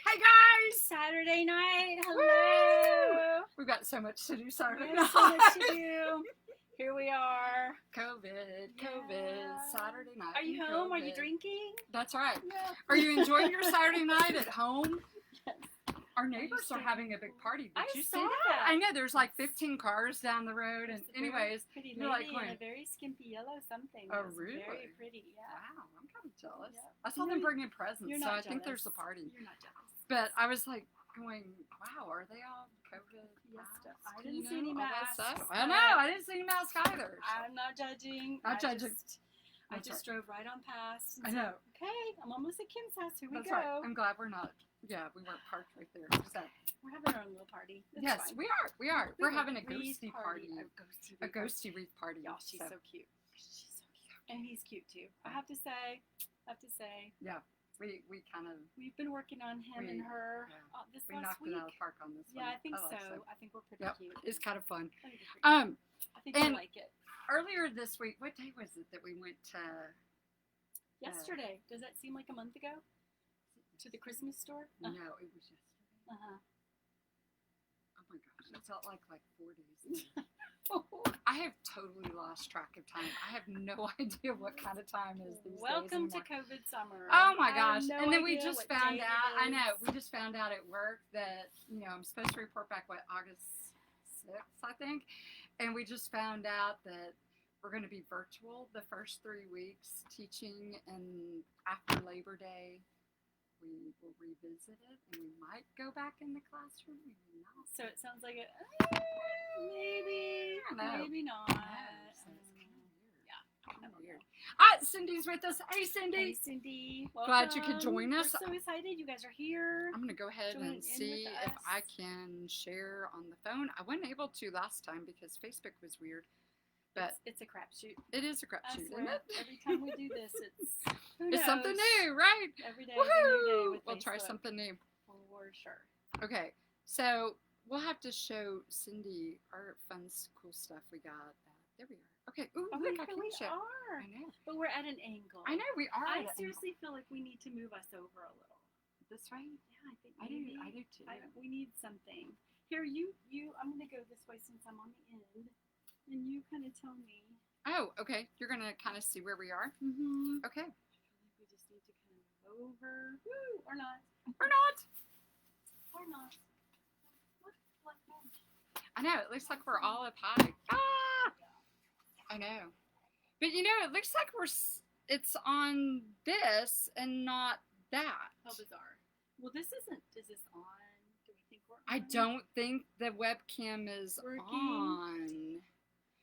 Hey guys! Saturday night. Hello. Woo! We've got so much to do Saturday We night. have so much to do. Here we are. COVID, Saturday night. Are you home? Are you drinking? That's right. Yeah. Are you enjoying your Saturday night at home? Yes. Our neighbors are having a big party. Did you see saw that? I know there's like 15 cars down the road, and There's a anyways, pretty you're lady like, in a very skimpy yellow something. Oh, It's really? Very pretty. Yeah. wow, I'm kind of jealous. Yeah. I saw them bringing presents, You're so not I think there's a jealous. party. You're not jealous. But I was like going, wow, are they all COVID? Yes, masks? I didn't see any all that masks, stuff? but I know, I didn't see any masks either. So. I'm not judging. Not judging. I just drove right on past. I know. Okay, I'm almost at Kim's house. Here we That's go. right. I'm glad we're not. Yeah, we weren't parked right there. So. We're having our own little party. It's Yes, fine. we are. We are. We're having a Wreath ghosty party. A A ghosty wreath party. Y'all, she's so cute. She's so cute. And he's cute too. I have to say. Yeah, we kind of We've been working on him and her this we last knocked week. it out of the park on this one. Yeah, I think like so. I think we're pretty Yep, cute. it's kind of fun. I think it's pretty cute. I think and- you'll like it. Earlier this week, what day was it that we went to? Yesterday. Does that seem like a month ago? To the Christmas store? No, it was yesterday. Uh-huh. Oh my gosh, it felt like 4 days. I have totally lost track of time. I have no idea what kind of time is these Welcome days to COVID summer. Oh my I have gosh. no And then we idea just what found day out, it I know, is. we just found out at work that, I'm supposed to report back, August 6th, I think. And we just found out that we're going to be virtual the first 3 weeks teaching, and after Labor Day, we will revisit it, and we might go back in the classroom, maybe not. So it sounds like maybe, I know. maybe not. So it's kind of weird. Yeah, Kind of weird. Cindy's with us. Hey, Cindy. Hey, Cindy. Glad you could Welcome. join us. We're so excited you guys are here. I'm going to go ahead Join in and see with if us. I can share on the phone. I wasn't able to last time because Facebook was weird, but It's a crapshoot. it is a I crapshoot, isn't swear, it? every time we do this, who It's something knows? new, right? Every day, is a new day Woohoo! with We'll try Facebook, something new. for sure. Okay, so we'll have to show Cindy our fun, cool stuff we got. There we are. Okay. Ooh, Oh, look, we I can really show. are. I know. But we're at an angle. I know we are. I at an seriously feel like we need to move us over a little. angle. This way. Yeah, I think I maybe. do. I do too. We need something. Here, you. I'm gonna go this way since I'm on the end, and you kind of tell me. Oh, okay. You're gonna kind of see where we are. Mm-hmm. Okay. I feel like we just need to kind of move over. Woo! Or not. Or not. Or not. What? I know. It looks like we're all up high. Ah! I know. But it looks like it's on this and not that. How bizarre. Well, this isn't. Is this on? Do we think we're on? I don't think the webcam is Working. on.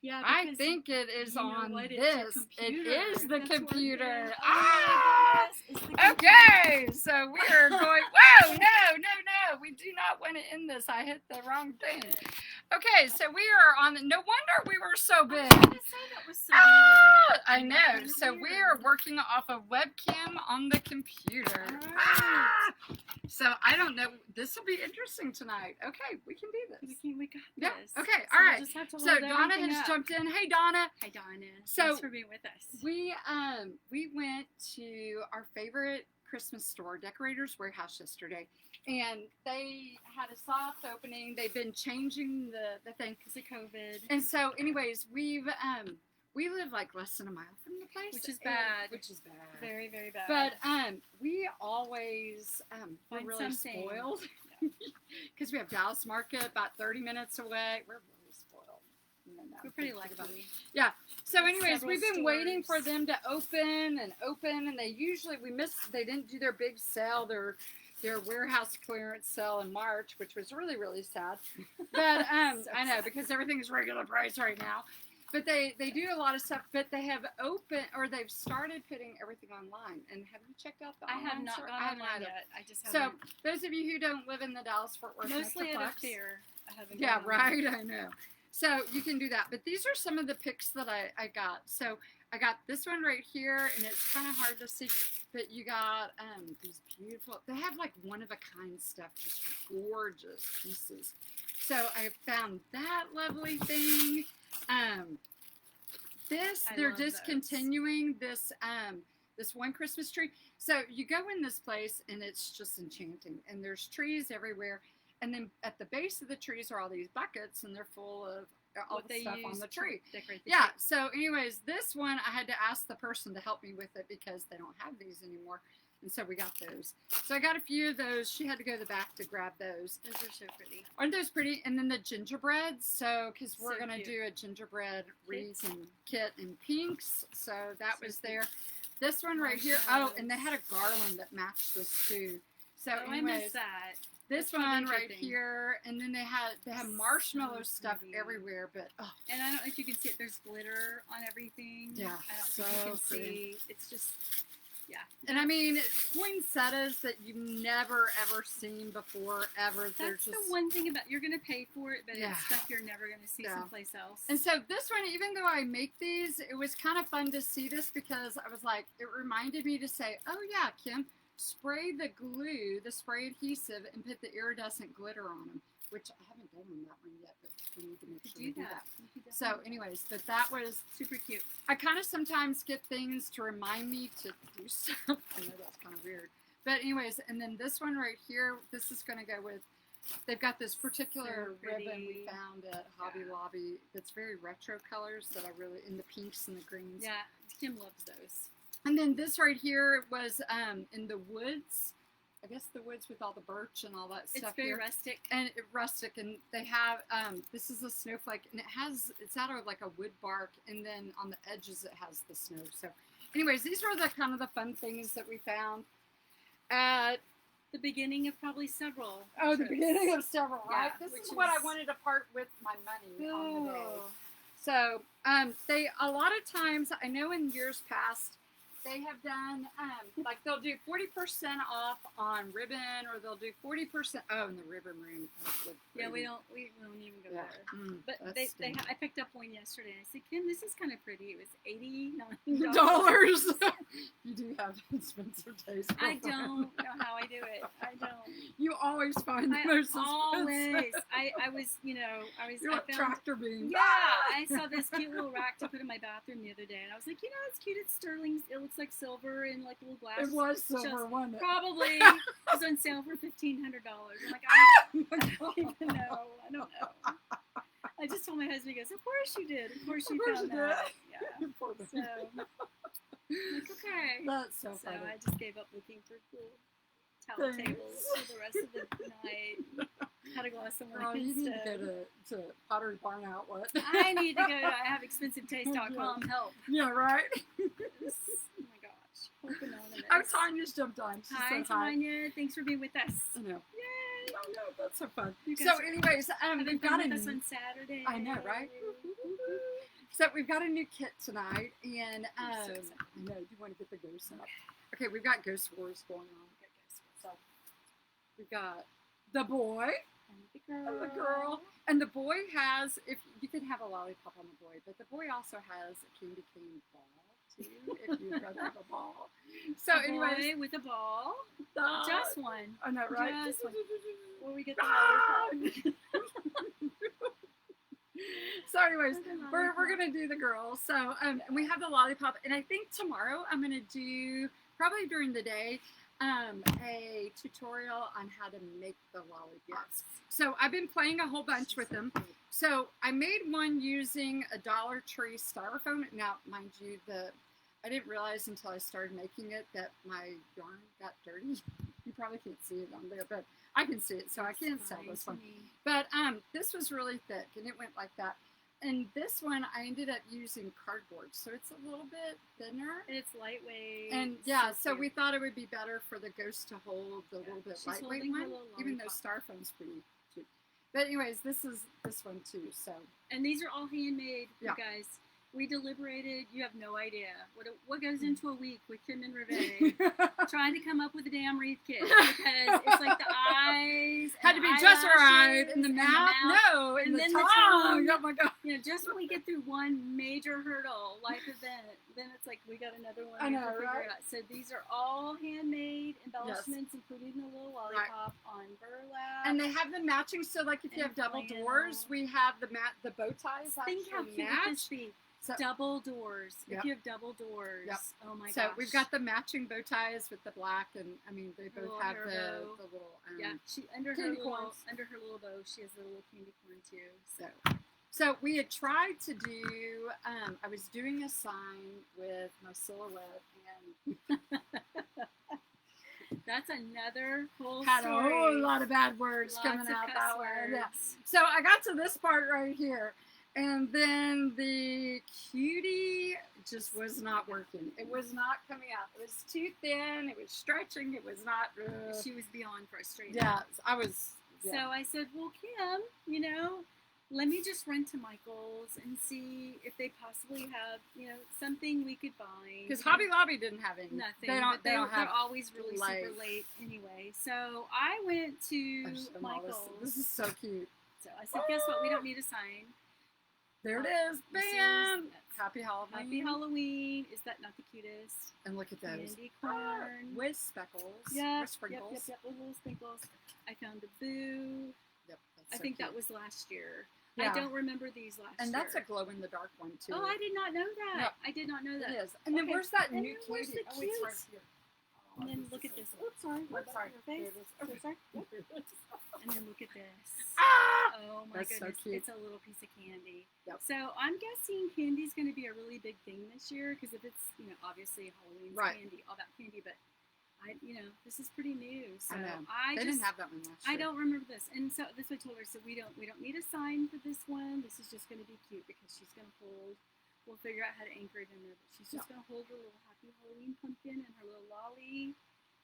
Yeah, I because think it is you know on what? It's your this. It computer. is the That's what it computer. is. Ah! Oh my goodness. It's the computer. Okay, so we are going. Whoa, no. We do not want to end this. I hit the wrong thing. Okay, so we are on. No wonder we were so big. I was gonna say that was so weird. I know. Really So we weird. are working off a webcam on the computer. Alright. Ah! So I don't know. This will be interesting tonight. Okay, we can do this. We got Yeah, this. okay, So all we'll right. just have to So hold Donna everything has up. jumped in. Hey, Donna. Hi, Donna. So Thanks for being with us. We went to our favorite Christmas store, Decorators Warehouse, yesterday, and they had a soft opening. They've been changing the thing because of COVID, and so, anyways, we live like less than a mile from the place, which is bad. Very, very bad. But we always we're Find really something. spoiled because we have Dallas Market about 30 minutes away. We're really spoiled. No, we're pretty think about lucky. it. Yeah. So, anyways, Several we've been waiting for stores. them to open, and they usually they didn't do their big sale, their warehouse clearance sale in March, which was really, really sad. But I know, because everything's regular price right now. But they do a lot of stuff, but they have they've started putting everything online. And have you checked out the I online have not store? gone I haven't online either. yet. I just So, haven't. those of you who don't live in the Dallas-Fort Worth Mostly out of Metroplex, fear. I haven't. yeah, gone online. right, I know. So you can do that. But these are some of the picks that I got. So I got this one right here, and it's kind of hard to see. But you got these beautiful, they have like one-of-a-kind stuff, just gorgeous pieces. So I found that lovely thing. They're love those. discontinuing this this one Christmas tree. So you go in this place and it's just enchanting. And there's trees everywhere. And then at the base of the trees are all these buckets, and they're full of all What the they stuff use on the to tree. decorate the Yeah. tree. So, anyways, this one I had to ask the person to help me with it because they don't have these anymore, and so we got those. So I got a few of those. She had to go to the back to grab those. Those are so pretty. Aren't those pretty? And then the gingerbread. So, because we're So gonna cute. do a gingerbread wreath Kits. and kit in pinks, so that So was cute. there. This one right here. Oh, and they had a garland that matched this too. So, Oh, I anyways. missed that. This That's one probably right everything. here, and then they have marshmallow So stuff pretty. everywhere. But oh, And I don't know if you can see it. There's glitter on everything. Yeah, I don't so think you can pretty. see. It's just, yeah. and I mean poinsettias that you've never ever seen before ever. They're That's just the one thing about you're gonna pay for it, but Yeah. it's stuff you're never gonna see Yeah. someplace else. And so this one, even though I make these, it was kind of fun to see this because I was like, it reminded me to say, oh yeah, Kim, spray the glue, the spray adhesive, and put the iridescent glitter on them, which I haven't done on that one yet, but we need to make sure we do that. You could So definitely do anyways, but that was, that. Super cute. I kind of sometimes get things to remind me to do stuff. I know that's kind of weird. But anyways, and then this one right here, this is going to go with, they've got this particular So ribbon pretty. we found at Hobby Yeah. Lobby that's very retro colors that I really, in the pinks and the greens. Yeah, Kim loves those. And then this right here was in the woods. I guess the woods with all the birch and all that It's stuff very here. rustic. And rustic, and they have this is a snowflake, and it's out of like a wood bark, and then on the edges it has the snow. So anyways, these were the kind of the fun things that we found at The beginning of probably several. the trips. beginning of several, right? Yeah, This which is what I is- wanted to part with my money on the day. Oh. So they a lot of times, I know in years past, they have done like they'll do 40% off on ribbon, or they'll do 40%. Oh, in the ribbon room. Yeah, we don't even go Yeah. there. But That's they stinky. I picked up one yesterday. And I said, Kim, this is kind of pretty. It was $89. dollars. You do have expensive taste. I girlfriend. don't know how I do it. I don't. You always find the I most always. expensive. I was, You're I like found. tractor beam. Yeah, I saw this cute little rack to put in my bathroom the other day, and I was like, it's cute. It's sterling. It looks like silver and like a little glass. It was silver, Just wasn't it? Probably. It was on sale for $1,500. I'm like, I don't even know. I don't know. I just told my husband, he goes, of course you did. Of course you Of course found you that. did. Yeah. Poor So, baby. I'm like, okay. That's so So funny. I just gave up looking for cool towel Thanks. tables for the rest of the night. Had a glass of wine Oh, you need to instead. go to Pottery Barn Outlet. I need to go to IHaveExpensiveTaste.com. Help. Yeah, right? Oh my gosh. Hope Anonymous. Oh, Tanya's jumped on. She Hi, said hi. Tanya. Thanks for being with us. I know. Yay. Oh, no, that's so fun. You guys So, are anyways, having we've fun got with us a on Saturday. I know, right? So we've got a new kit tonight, and I'm so I excited. know you want to get the ghosts up. Okay, we've got Ghost Wars going on. So we've got the boy and the girl, and the boy has. If you can have a lollipop on the boy, but the boy also has a candy cane ball too. If you'd rather have a ball. So, A anyways, boy with a ball. the- Just one. I know, right? Just one. Where we get the Ah! lollipop. So, anyways, The we're lollipop. gonna do the girls. So, and we have the lollipop, and I think tomorrow I'm gonna do probably during the day a tutorial on how to make the lollipops. So I've been playing a whole bunch with them. So I made one using a Dollar Tree styrofoam. Now, mind you, I didn't realize until I started making it that my yarn got dirty. You probably can't see it on there, but I can see it, so I can't sell this one. But this was really thick, and it went like that. And this one, I ended up using cardboard, so it's a little bit thinner. And it's lightweight. And yeah, so cute. we thought it would be better for the ghost to hold the little bit She's lightweight holding her one, little even though lollipop. styrofoam's pretty cheap. But anyways, this is this one too. So And these are all handmade, Yeah. you guys. We deliberated. You have no idea what goes into a week with Kim and Reve trying to come up with a damn wreath kit, because it's like the eyes had to and be the just right, eyelashes and the mouth, no, and and the then tongue. the tongue. Oh my god! You know, just when we get through one major hurdle, life event, then it's like we got another one. I we have know, to figure right? out. So these are all handmade embellishments, including the little lollipop on burlap. And they have them matching. So like if you And have double flannel. doors, we have the bow ties Think how actually cute would match. this be? So, double doors. Yep. If you have double doors. Yep. Oh my gosh. so we've got the matching bow ties with the black, and I mean they Her both little have hair the bow. little Yeah, she under candy her corns. little bow, she has a little candy corn too. So we had tried to do. I was doing a sign with my silhouette, and That's another whole had story. a whole lot of bad words Lots coming of out cuss that way. words. Yeah. So I got to this part right here, and then the cutie just was not working. It was not coming out. It was too thin. It was stretching. It was not. She was beyond frustrated. Yeah, I was. So Yeah. I said, well, Kim, let me just run to Michael's and see if they possibly have, something we could find. Because Hobby Lobby didn't have any. Nothing. They don't. But They don't have. they're always really life. super late anyway. So I went to I've shown all Michael's. This is so cute. So I said, guess what? We don't need a sign. There it is. This Bam! is- Happy Halloween. Happy Halloween. Is that not the cutest? And look at those. Candy corn. With speckles. Yeah. With sprinkles. Yep. With little sprinkles. I found a boo. Yep, that's I so think cute. that was last year. Yeah. I don't remember these last year. And that's a glow in the dark one too. Oh, I did not know that. No. I did not know that. It is. And then Okay. where's that And new then where's cutie? the Oh, it's right cutes? here. And then this look is at this. so Oops, sorry. Oops, sorry. Your face. Here it is. So sorry. Here it is. And then look at this. Ah! Oh my That's so goodness. cute. It's a little piece of candy. Yep. So I'm guessing candy's going to be a really big thing this year because if it's, obviously Halloween's Right. candy, all that candy, but this is pretty new. So I know. I They just, didn't have that one last year. I don't remember this. And so this I told her, so we don't need a sign for this one. This is just going to be cute because she's going to hold, we'll figure out how to anchor it in there, but she's just going to hold her little happy Halloween pumpkin and her little lolly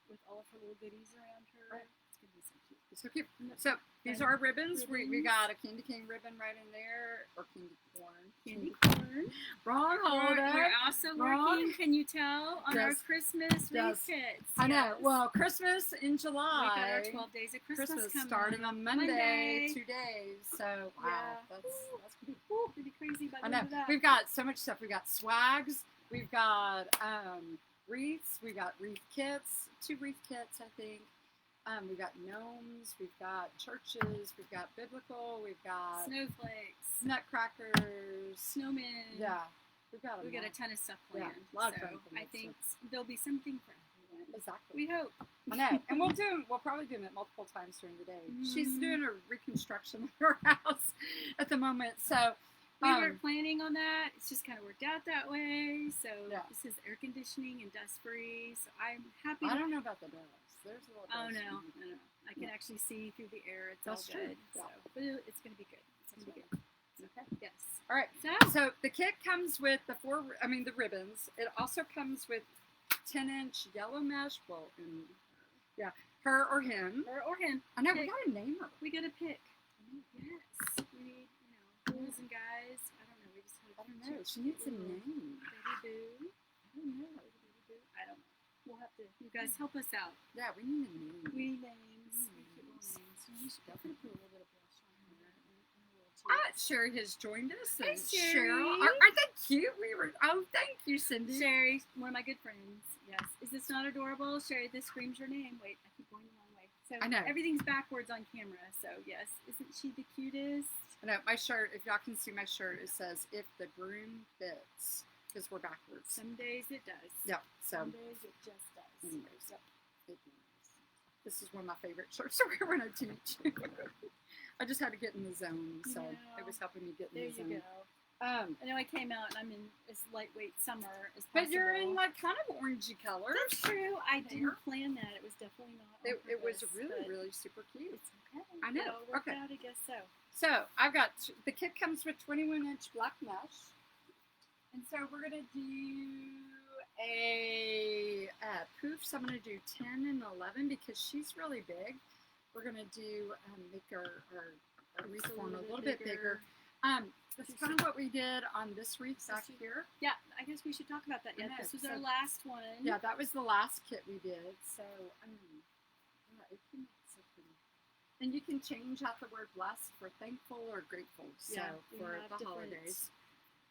with all of her little goodies around her. Right. It's going to be so cute. It's so cute. So these are our ribbons. We Ribbons. got a candy cane ribbon right in there, or candy corn. Candy corn. Wrong holder. We're also Wrong. working, can you tell, on our Yes. Christmas Yes. wreath kits. I know. Yes. Well, Christmas in we got July. our 12 days of Christmas, coming starting up. on Monday, Monday. 2 days. So wow, Yeah. that's pretty. Ooh, pretty crazy by the I end know. of that. We've got so much stuff. We've got swags. We've got wreaths. We got wreath kits. 2 wreath kits, I think. We've got gnomes. We've got churches. We've got biblical. We've got Snowflakes, nutcrackers. snowmen. Yeah, we've got We got a ton of stuff planned. Yeah, a lot of so fun I planned, think there'll be something for everyone. Exactly. We hope. I know, and we'll probably do it multiple times during the day. She's Mhm. doing a reconstruction of her house at the moment, so We weren't planning on that. It's just kind of worked out that way. So Yeah. this is air conditioning and dust free. So I'm happy. I don't know about the dust. There's a little dust. Oh no, in no, here. no. I can actually see through the air. It's That's all true. good. Yeah. So, but it's gonna be good. It's gonna be That's good. Okay. Yes. All right. So So the kit comes with the ribbons. It also comes with 10-inch yellow mesh. Well, her or him. her or him. I know we Pick. gotta name her. We gotta pick. Yes. We need, boys and guys. I don't know. We just I have don't know. She needs a name. Baby boo. I don't know. Baby boo. I don't know. We'll have to. You guys help us out. Yeah, we need a name. We need names. We need Names. names. You should definitely put a little bit of blush on her and a little cheeks. Sherry has joined us. Hey, and Sherry. Cheryl. Aren't they cute? Thank you, Cindy. Sherry, one of my good friends. Yes. Is this not adorable? Sherry, this screams your name. Wait, I keep going the wrong way. So I know. everything's backwards on camera. So yes, isn't she the cutest? I know, my shirt, if y'all can see my shirt, it says, "If the broom fits," because we're backwards. Some days it does. Yep, so, Some days it just does. anyways, Yep. this is one of my favorite shirts to wear when I teach. I just had to get in the zone, so Yeah. it was helping me get in There the you zone. go. Um, I know I came out and I'm in as lightweight summer as possible. but you're in like kind of orangey colors. That's true. I There. didn't plan that. It was definitely not. On It was purpose, really, but really super cute. It's okay. I know. It all worked Okay. out, I guess so. So I've got the kit comes with 21-inch black mesh, and so we're gonna do a Poufs. I'm gonna do 10 and 11 because she's really big. We're gonna do make our wreath form a little bit bigger. That's kind of what we did on this wreath back here. Yeah, I guess we should talk about that. I Yeah, know, this was so- our last one. Yeah, that was the last kit we did. So yeah, it came out so pretty. And you can change out the word blessed for thankful or grateful. So Yeah, we for have the different holidays.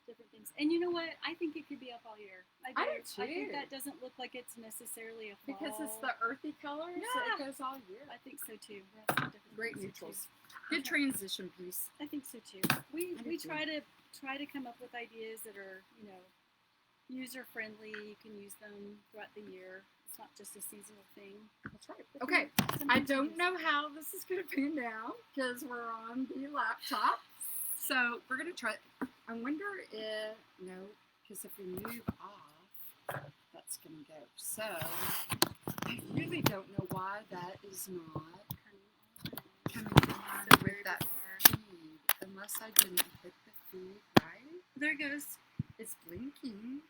different things. And you know what? I think it could be up all year. I do too. I think that doesn't look like it's necessarily a fall. Because it's the earthy colors, so it goes all year. I think so too. That's some different Great things neutrals. too. Good transition piece. I think so too. We try to come up with ideas that are, user friendly. You can use them throughout the year. It's not just a seasonal thing. That's right. Okay. I don't know how this is going to pan out because we're on the laptop. So we're going to try. I wonder if, because if we move off, that's going to go. So I really don't know why that is not coming on with that feed, unless I didn't hit the feed right. There it goes. It's blinking.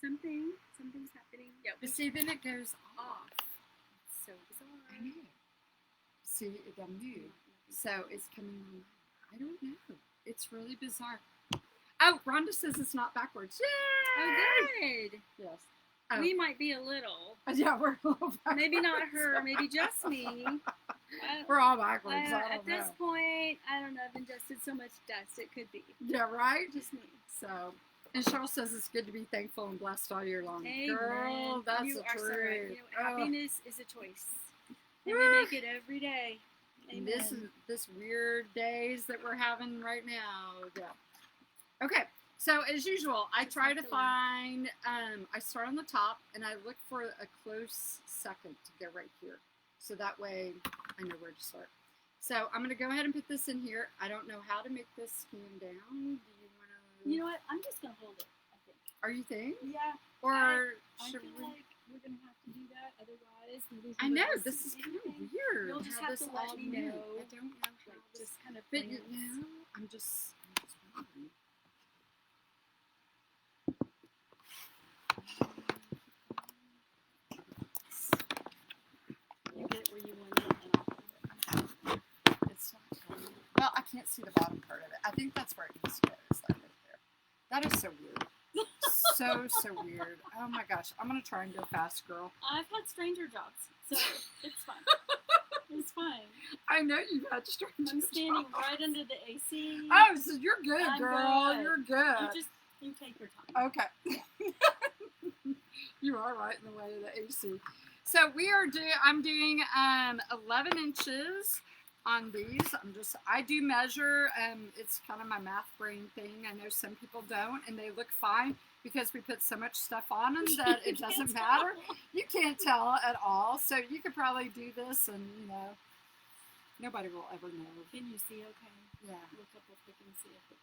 Something's happening. Yeah. But see, then it goes off. It's so bizarre. I know. See, it got moved. So it's coming on. I don't know. It's really bizarre. Oh, Rhonda says it's not backwards. Yay! Oh, good. Yes. We might be a little. Yeah, we're a little backwards. Maybe not her. Maybe just me. We're all backwards. I don't at this point, I don't know. I've ingested so much dust. It could be. Yeah, right? Just me. So, and Cheryl says it's good to be thankful and blessed all year long. Amen. Girl, that's you the are so truth. right. Happiness is a choice. And we make it every day. Amen. This weird days that we're having right now. Yeah. Okay. So as usual, I try to find. I start on the top and I look for a close second to go right here, so that way I know where to start. So I'm going to go ahead and put this in here. I don't know how to make this scan down. Do you want to? You know what? I'm just going to hold it. I think. Are you think? Yeah. Or I should feel we? like we're going to have to do that. Otherwise, I know this is kind of weird. You'll just how have this to let all me moved. know. I don't know how Like, this. just kind of. But plans. I'm just wondering. You get it where you want it, and I'll hold it. It's not showing. Well, I can't see the bottom part of it. I think that's where it needs to go. Is that right there? That is so weird. So weird. Oh my gosh. I'm going to try and go fast, girl. I've had stranger jobs, so it's fine. It's fine. I know you've had stranger I'm standing jobs. right under the AC. Oh, so you're good, I'm girl. good. You're good. You take your time. Okay. You are right in the way of the AC. So I'm doing 11 inches on these. I do measure. It's kind of my math brain thing. I know some people don't, and they look fine because we put so much stuff on them that it doesn't matter. You can't tell at all. So you could probably do this, and nobody will ever know. Can you see okay? Yeah. Look up real quick and see if it's.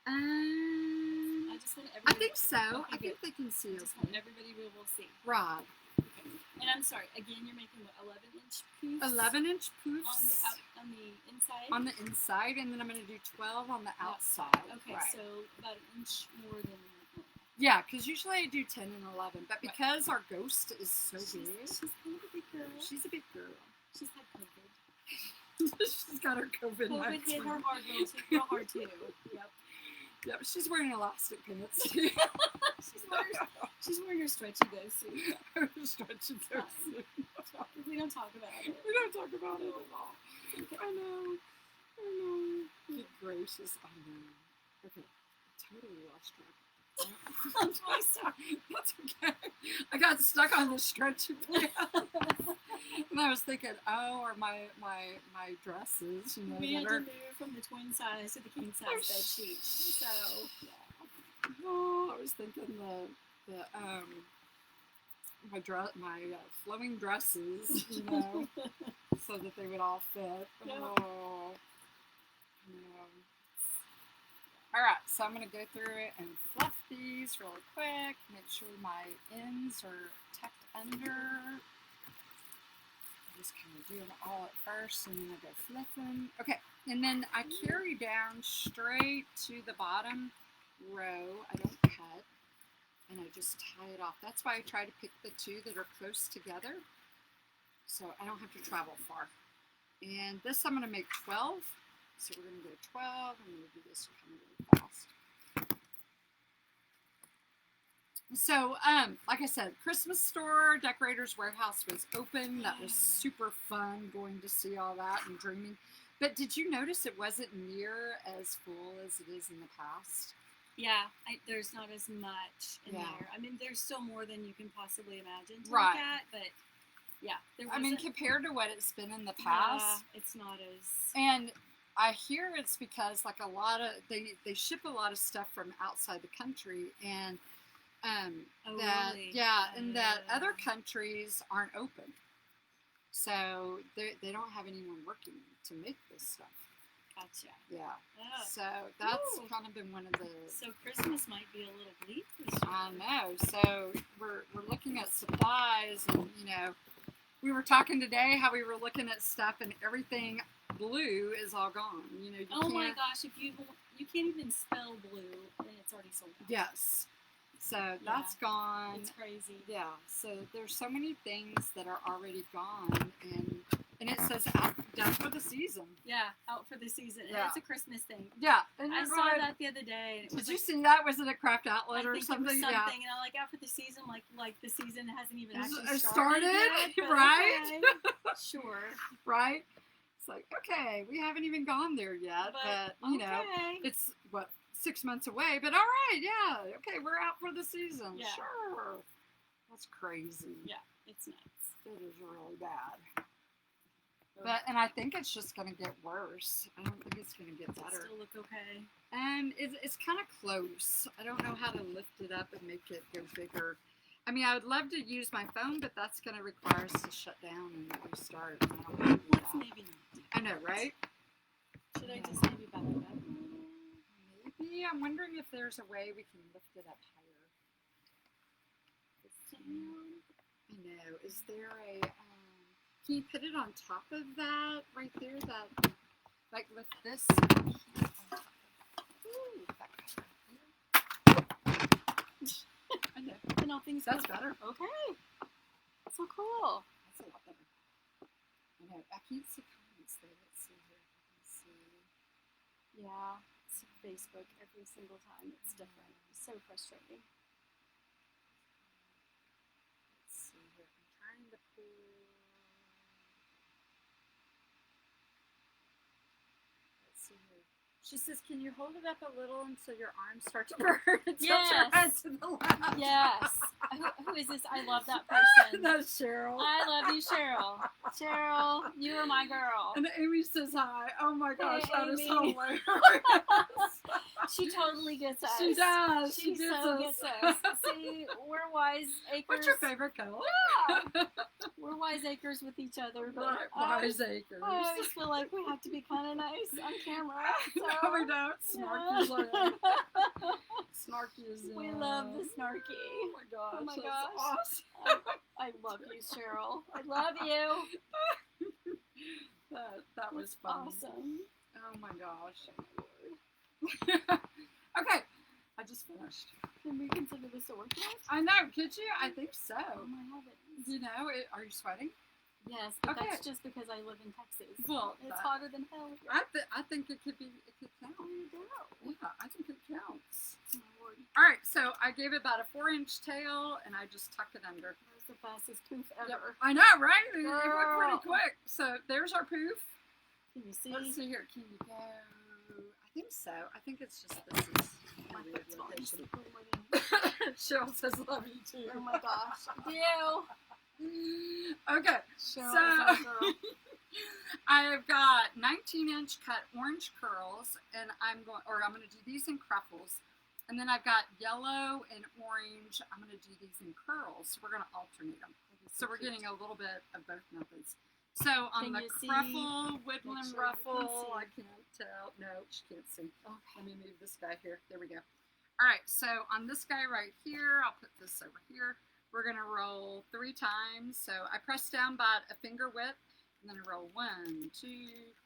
I just want everybody. I think so. Okay, I think good. they can see I just okay. want everybody will see. Rob. Okay. And I'm sorry. Again, you're making what 11-inch poofs. 11-inch poofs on the inside. On the inside, and then I'm going to do 12 on the outside. Okay, right. so about an inch more than normal. Yeah, because usually I do 10 and 11, but because our ghost is so big, she's kind of a big girl. She's a big girl. She's had COVID. She's got her COVID. COVID hit her hard, real hard too. Yep. Yep, she's wearing elastic pants too. she's wearing her stretchy go suit. Her stretchy go suit. We don't talk about it. We don't talk about it at all. I know. Good gracious, I know. Okay, I totally lost track. I'm really sorry. That's okay. I got stuck on the stretchy pants. And I was thinking, are my dresses, we had to move from the twin size to the king size bed sheet. So, yeah. Oh, I was thinking my flowing dresses, so that they would all fit. Yep. Oh, no. All right, so I'm going to go through it and fluff these really quick. Make sure my ends are tucked under. Just kind of do them all at first, and then I go flipping. Okay, and then I carry down straight to the bottom row. I don't cut, and I just tie it off. That's why I try to pick the two that are close together, so I don't have to travel far. And this I'm going to make 12. So we're going to go 12. I'm going to do this kind of really fast. So, like I said, Christmas store, Decorators Warehouse was open. That was super fun going to see all that and dreaming. But did you notice it wasn't near as full as it is in the past? Yeah, there's not as much in Yeah. there. I mean, there's still more than you can possibly imagine to Right. look at, but yeah, there I mean, wasn't- compared to what it's been in the past, it's not as. and I hear it's because like a lot of they ship a lot of stuff from outside the country, and Oh, that really? and that other countries aren't open, so they don't have anyone working to make this stuff. Gotcha. Yeah. Oh. So that's Ooh. kind of been one of the. So Christmas might be a little bleak this year. I know. So we're looking at supplies, and we were talking today how we were looking at stuff, and everything blue is all gone. You my can't. gosh! If you can't even spell blue, then it's already sold out. Yes. So that's gone. It's crazy. Yeah. So there's so many things that are already gone, and it says out done for the season. Yeah, out for the season. And Yeah. it's a Christmas thing. Yeah. And I saw that the other day. And it was Did you see that? Was it a craft outlet I or think something? It was Yeah. something, and I'm like, out for the season, like the season hasn't even Is actually it started yet, but right? okay. Sure. Right? It's like, okay, we haven't even gone there yet, but okay. it's 6 months away, but all right, yeah, okay, we're out for the season. Yeah. Sure. That's crazy. Yeah, it's nuts. It is really bad. And I think it's just going to get worse. I don't think it's going to get Does it better. still look okay? And it's kind of close. I don't know how to lift it up and make it go bigger. I mean, I would love to use my phone, but that's going to require us to shut down and restart. And I don't wanna do Let's that. maybe not do I know, right? Should I just maybe back it up? Maybe. I'm wondering if there's a way we can lift it up higher. I know. Is there a... can you put it on top of that right there? That, like, lift this. Ooh, that I know. And all things That's good. better. Okay. So cool. That's a lot better. I know. I can't see comments though. Let's see here. Let's see. Yeah. It's Facebook every single time. It's different. It's so frustrating. Let's see here. I'm trying to pull. Let's see here. She says, "Can you hold it up a little until your arms start to burn?" Tilt your Yes. head to the left. Yes. Who is this? I love that person. That's Cheryl. I love you, Cheryl. Cheryl, you are my girl. And Amy says hi. Oh my gosh, Hey, that is Amy. hilarious. She totally gets us. She does. She gets so us. gets us. See, we're wiseacres. What's your favorite color? Yeah. We're wiseacres with each other, but Wiseacres. I just feel like we have to be kind of nice on camera. So, No, we don't. Snarky's yeah. in. Snarky is in. We love the snarky. Oh my gosh. Oh my that's gosh. awesome. I love you, Cheryl. I love you. That was fun. Awesome. Oh my gosh. Okay. I just finished. Can we consider this a workout? I know. Could you? I think so. Oh my heavens. You know, are you sweating? Yes, but Okay. that's just because I live in Texas. Well, It's hotter than hell here. I think it could count. There you go. Yeah, I think it counts. Oh my Lord. All right, so I gave it about a 4-inch tail, and I just tuck it under. That was the fastest poof ever. Yep. I know, right? It went Girl. pretty quick. So there's our poof. Can you see? Let's see here. Can you go? I think so. I think it's just this is My weird foot's falling location. super more than- Cheryl says love you too. Oh my gosh. You. Okay, Cheryl so is our girl. I have got 19-inch cut orange curls, and I'm going to do these in Cruffles, and then I've got yellow and orange. I'm going to do these in curls. So we're going to alternate them. So we're getting a little bit of both methods. So on Can the you see? Cruffle woodland Make sure you can ruffle, see. I can't tell. No, she can't see. Okay. Let me move this guy here. There we go. All right, so on this guy right here, I'll put this over here. We're going to roll 3 times. So I press down about a finger width, and then I roll 1, 2, 3.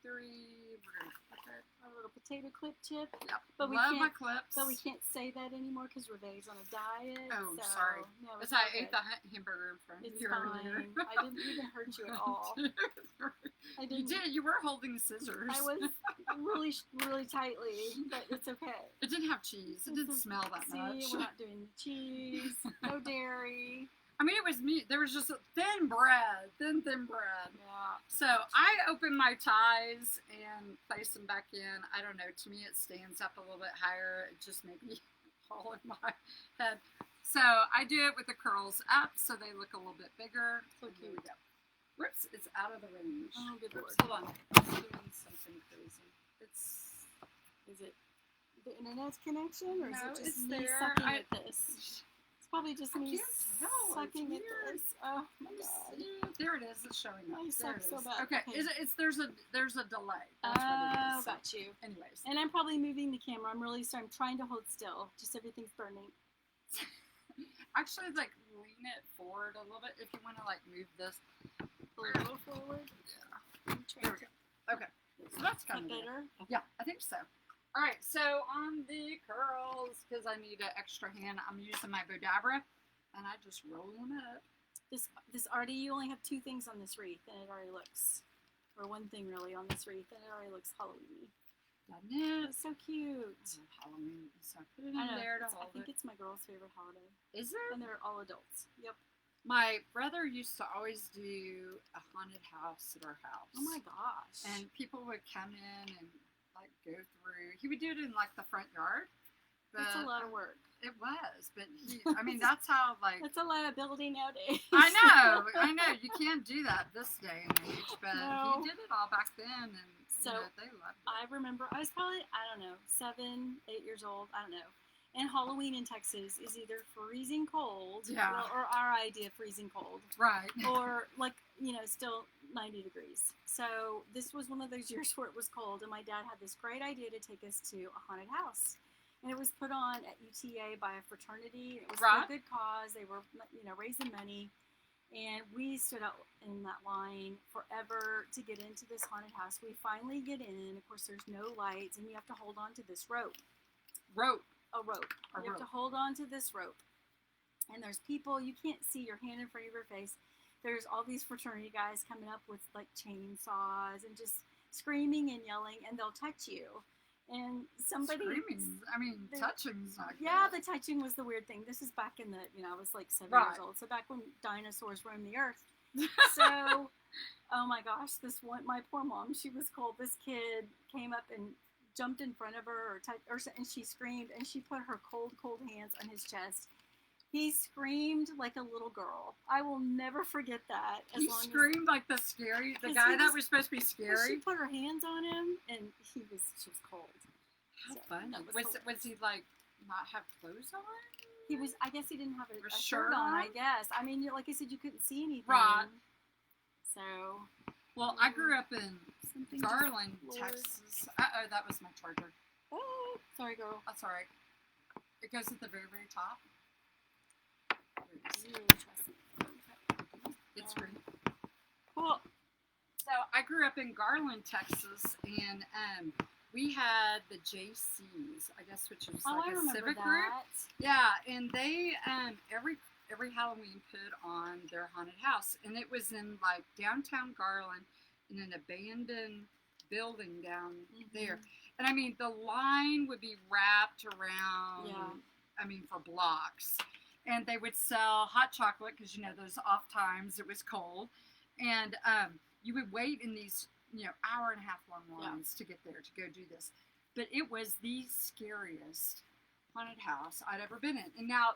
We're going to put it. Our little potato clip chip. Yep. But we Love my can't- clips. But we can't say that anymore because Renee's on a diet. Oh, so, sorry. No, As it's I all ate good. the hamburger in front of It's you earlier. fine. I didn't even hurt you at all. I You didn't. did. You were holding scissors. I was really, really tightly, but it's okay. It didn't have cheese. It didn't smell that See, much. we're not doing the cheese, no dairy. I mean, it was meat. There was just a thin bread. Thin bread. Yeah. So I open my ties and place them back in. I don't know. To me, it stands up a little bit higher. It just maybe hole in my head. So I do it with the curls up so they look a little bit bigger. So here we go. Whoops, it's out of the range. Oh, good Lord. Hold on. It's doing something crazy. Is it the internet connection, or No, is it it's just me there. sucking at this? It's probably just I me can't tell. sucking It's at weird. this. Oh my God. There it is. It's showing up. I There suck it so is. bad. Okay. Okay. There's a delay. That's what it Oh, is. So, got you. anyways. And I'm probably moving the camera. I'm really sorry. I'm trying to hold still. Just everything's burning. Actually, like, lean it forward a little bit if you want to, like, move this. A little forward. Yeah. I'm There trying we go. Okay. So that's to kind of better. Yeah, I think so. All right, so on the curls, because I need an extra hand, I'm using my Bodabra, and I just roll them up. This already, you only have 2 things on this wreath, and it already looks, or 1 thing really on this wreath, and it already looks Halloween-y. Doesn't it? It's so cute. Halloween, so I put it in I know. there to I hold think it. it's my girl's favorite holiday, Is it? and they're all adults. Yep. My brother used to always do a haunted house at our house. Oh my gosh. And people would come in and, like, go through. He would do it in, like, the front yard. That's a lot of work. It was, but I mean, that's how, like... That's a liability nowadays. I know. You can't do that this day and age, but No. he did it all back then, and So, they loved it. I remember, I was probably, I don't know, 7, 8 years old, I don't know. And Halloween in Texas is either freezing cold, Yeah. or our idea of freezing cold, Right. or like, still 90 degrees. So this was one of those years where it was cold, and my dad had this great idea to take us to a haunted house. And it was put on at UTA by a fraternity. It was Right. for a good cause. They were, raising money. And we stood out in that line forever to get into this haunted house. We finally get in. Of course, there's no lights, and you have to hold on to this rope. Rope. A rope. You have to hold on to this rope. And there's people, you can't see your hand in front of your face. There's all these fraternity guys coming up with, like, chainsaws and just screaming and yelling, and they'll touch you. And somebody... Screaming. I mean, touching's not good. Yeah, the touching was the weird thing. This is back in the, I was like 7 Right. years old. So back when dinosaurs roamed the earth. So, oh my gosh, my poor mom, she was cold. This kid came up and jumped in front of her, and she screamed, and she put her cold, cold hands on his chest. He screamed like a little girl. I will never forget that. He screamed like the guy that was supposed to be She scary. put her hands on him, and she was cold. How So, fun. that was Was he, like, not have clothes on? He was, I guess he didn't have a shirt shirt on, on? I guess. I mean, like I said, you couldn't see anything. Right. So. Well, I grew up in Something Garland, just Texas. Uh-oh, that was my charger. Oh, sorry, girl. That's all right. It goes at the very, very top. It's green. Cool. So I grew up in Garland, Texas, and we had the JCs, I guess, which was like I a remember civic that. group. Yeah, and they every Halloween put on their haunted house, and it was in like downtown Garland in an abandoned building down there. And I mean, the line would be wrapped around. Yeah. I mean, for blocks. And they would sell hot chocolate because, those off times it was cold. And you would wait in these, hour and a half long lines to get there to go do this. But it was the scariest haunted house I'd ever been in. And now,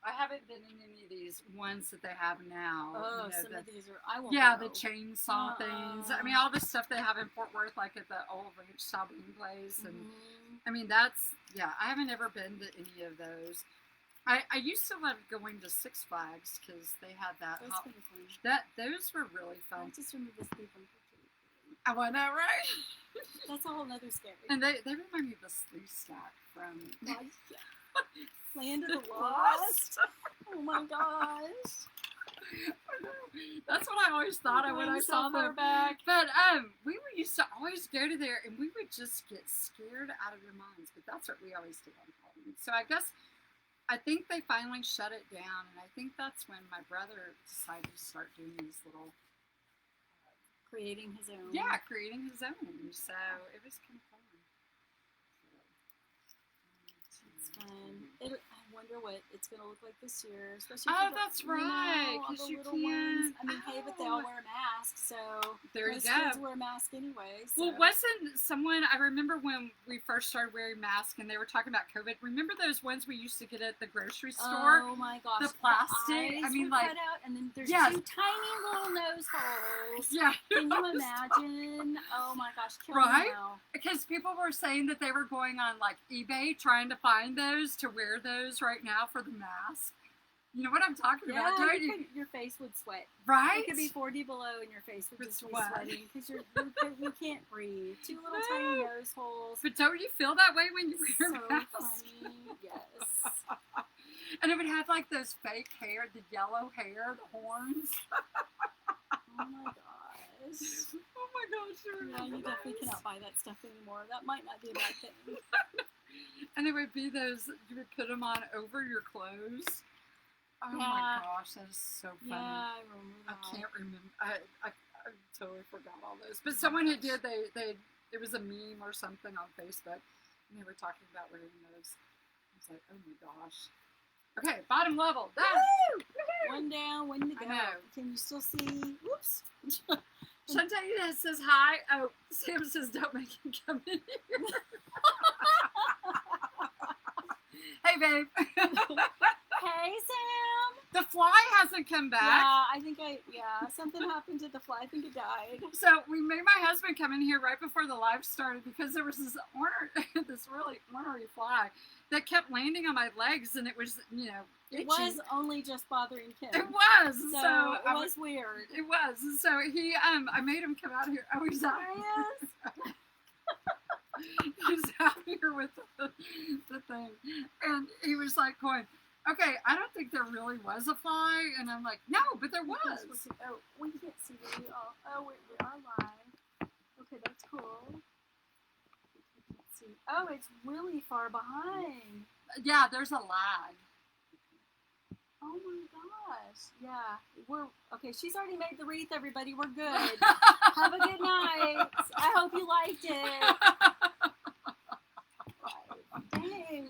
I haven't been in any of these ones that they have now. Oh, some of these are, I won't Yeah, know. the chainsaw things. I mean, all the stuff they have in Fort Worth, like at the old ranch sobbing place. And I mean, I haven't ever been to any of those. I used to love going to Six Flags because they had that. That's pretty fun. Those were really fun. I just remember this thing from I want that right. That's a whole nother scary. And they remind me of the Sleeve Stack from Land of the Lost. Oh my gosh. That's what I always thought of when I saw them back. But we used to always go to there, and we would just get scared out of your minds. But that's what we always did on Halloween. So I think they finally shut it down, and I think that's when my brother decided to start doing these little Creating his own. Yeah, creating his own. So it was kind of fun. It's fun. wonder what it's going to look like this year. Especially Oh, for the, that's right. all Because the you little can't. ones. I mean, hey, but they all wear masks, so There you most go. kids wear masks anyway. So. Well, wasn't someone, I remember when we first started wearing masks and they were talking about COVID. Remember those ones we used to get at the grocery store? Oh my gosh. The plastic. The eyes I mean, were like. cut out, and then there's Yes. 2 tiny little nose holes. Yeah. Can you imagine? Oh my gosh. Kill me Right? now. Because people were saying that they were going on like eBay trying to find those to wear those right now for the mask. You know what I'm talking Yeah, about, don't you? your face would sweat. Right? It could be 40 below and your face would Would just be sweat. sweating because you can't breathe. 2 little tiny nose holes. But don't you feel that way when you wear So a mask? funny. Yes. And it would have like those fake hair, the yellow hair, the horns. Oh my gosh. Oh my gosh, Yeah, you definitely cannot buy that stuff anymore. That might not be a bad thing. And it would be those, you would put them on over your clothes. Oh my Yeah. gosh, that is so funny. Yeah, I remember I that. can't remember. I totally forgot all those. But someone who did, they it was a meme or something on Facebook, and they were talking about wearing those. I was like, oh my gosh. Okay, bottom level. Done. Woo! One down, one to go. I know. Can you still see? Whoops. Shantae says hi. Oh, Sam says don't make him come in here. Hey, babe. Hey, Sam. The fly hasn't come back. Yeah, something happened to the fly. I think it died. So we made my husband come in here right before the live started because there was this this really ornery fly that kept landing on my legs, and it was, you know, itchy. It was only just bothering Kim. It was. So it was weird. It was. So he, I made him come out here. Oh, he's out Yes. He's out here with the thing, and he was like going, okay, I don't think there really was a fly, and I'm like, no, but there was. Oh, we can't see the we are live. Okay, that's cool. We can't see. Oh, it's really far behind. Yeah, there's a lag. Oh my gosh. Yeah, we're okay. She's already made the wreath. Everybody, we're good. Have a good night. I hope you liked it. Right. Dang.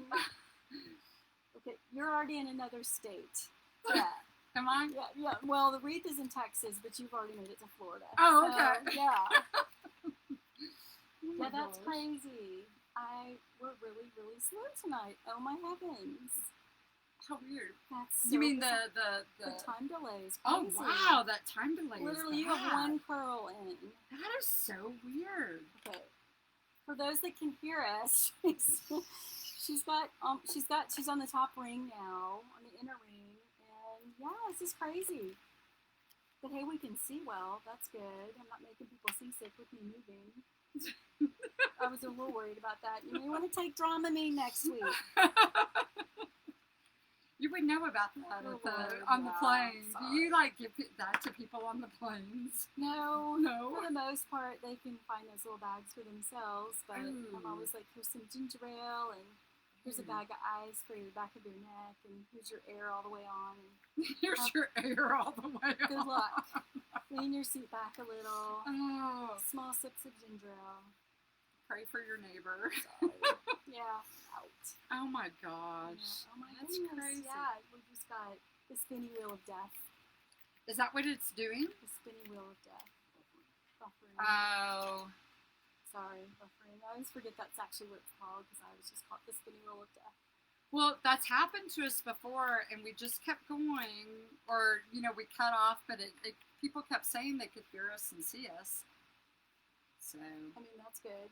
Okay, you're already in another state. Yeah. Am I? Yeah. Well, the wreath is in Texas, but you've already made it to Florida. Oh, So, okay. yeah. Oh my Yeah, that's gosh. crazy. We're really, really slow tonight. Oh my heavens. How weird. That's so You mean bizarre. the time delay is Oh crazy. wow, that time delay. Literally, is you have bad. one curl in. That is so weird. Okay. For those that can hear us, she's on the top ring now, on the inner ring, and yeah, this is crazy. But hey, we can see well. That's good. I'm not making people seasick with me moving. I was a little worried about that. You may want to take Dramamine next week. You would know about that Oh, at the, Lord, on the yeah, plane. Do sorry. you like give that to people on the planes? No, No. for the most part, they can find those little bags for themselves. But Ooh. I'm always like, here's some ginger ale, and here's a Ooh. bag of ice for your back of your neck, and here's your air all the way on. And Here's your air all the way good on. luck. Lean your seat back a little. Oh, Small sips of ginger ale. pray for your neighbor. Sorry. Yeah, out. Oh my gosh. Yeah. Oh my That's goodness. crazy. Yeah, we just got the spinny wheel of death. Is that what it's doing? The spinny wheel of death. Buffering. Oh. Sorry, buffering. I always forget that's actually what it's called because I was just called the spinny wheel of death. Well, that's happened to us before, and we just kept going, or, you know, we cut off, but people kept saying they could hear us and see us. So, I mean, that's good.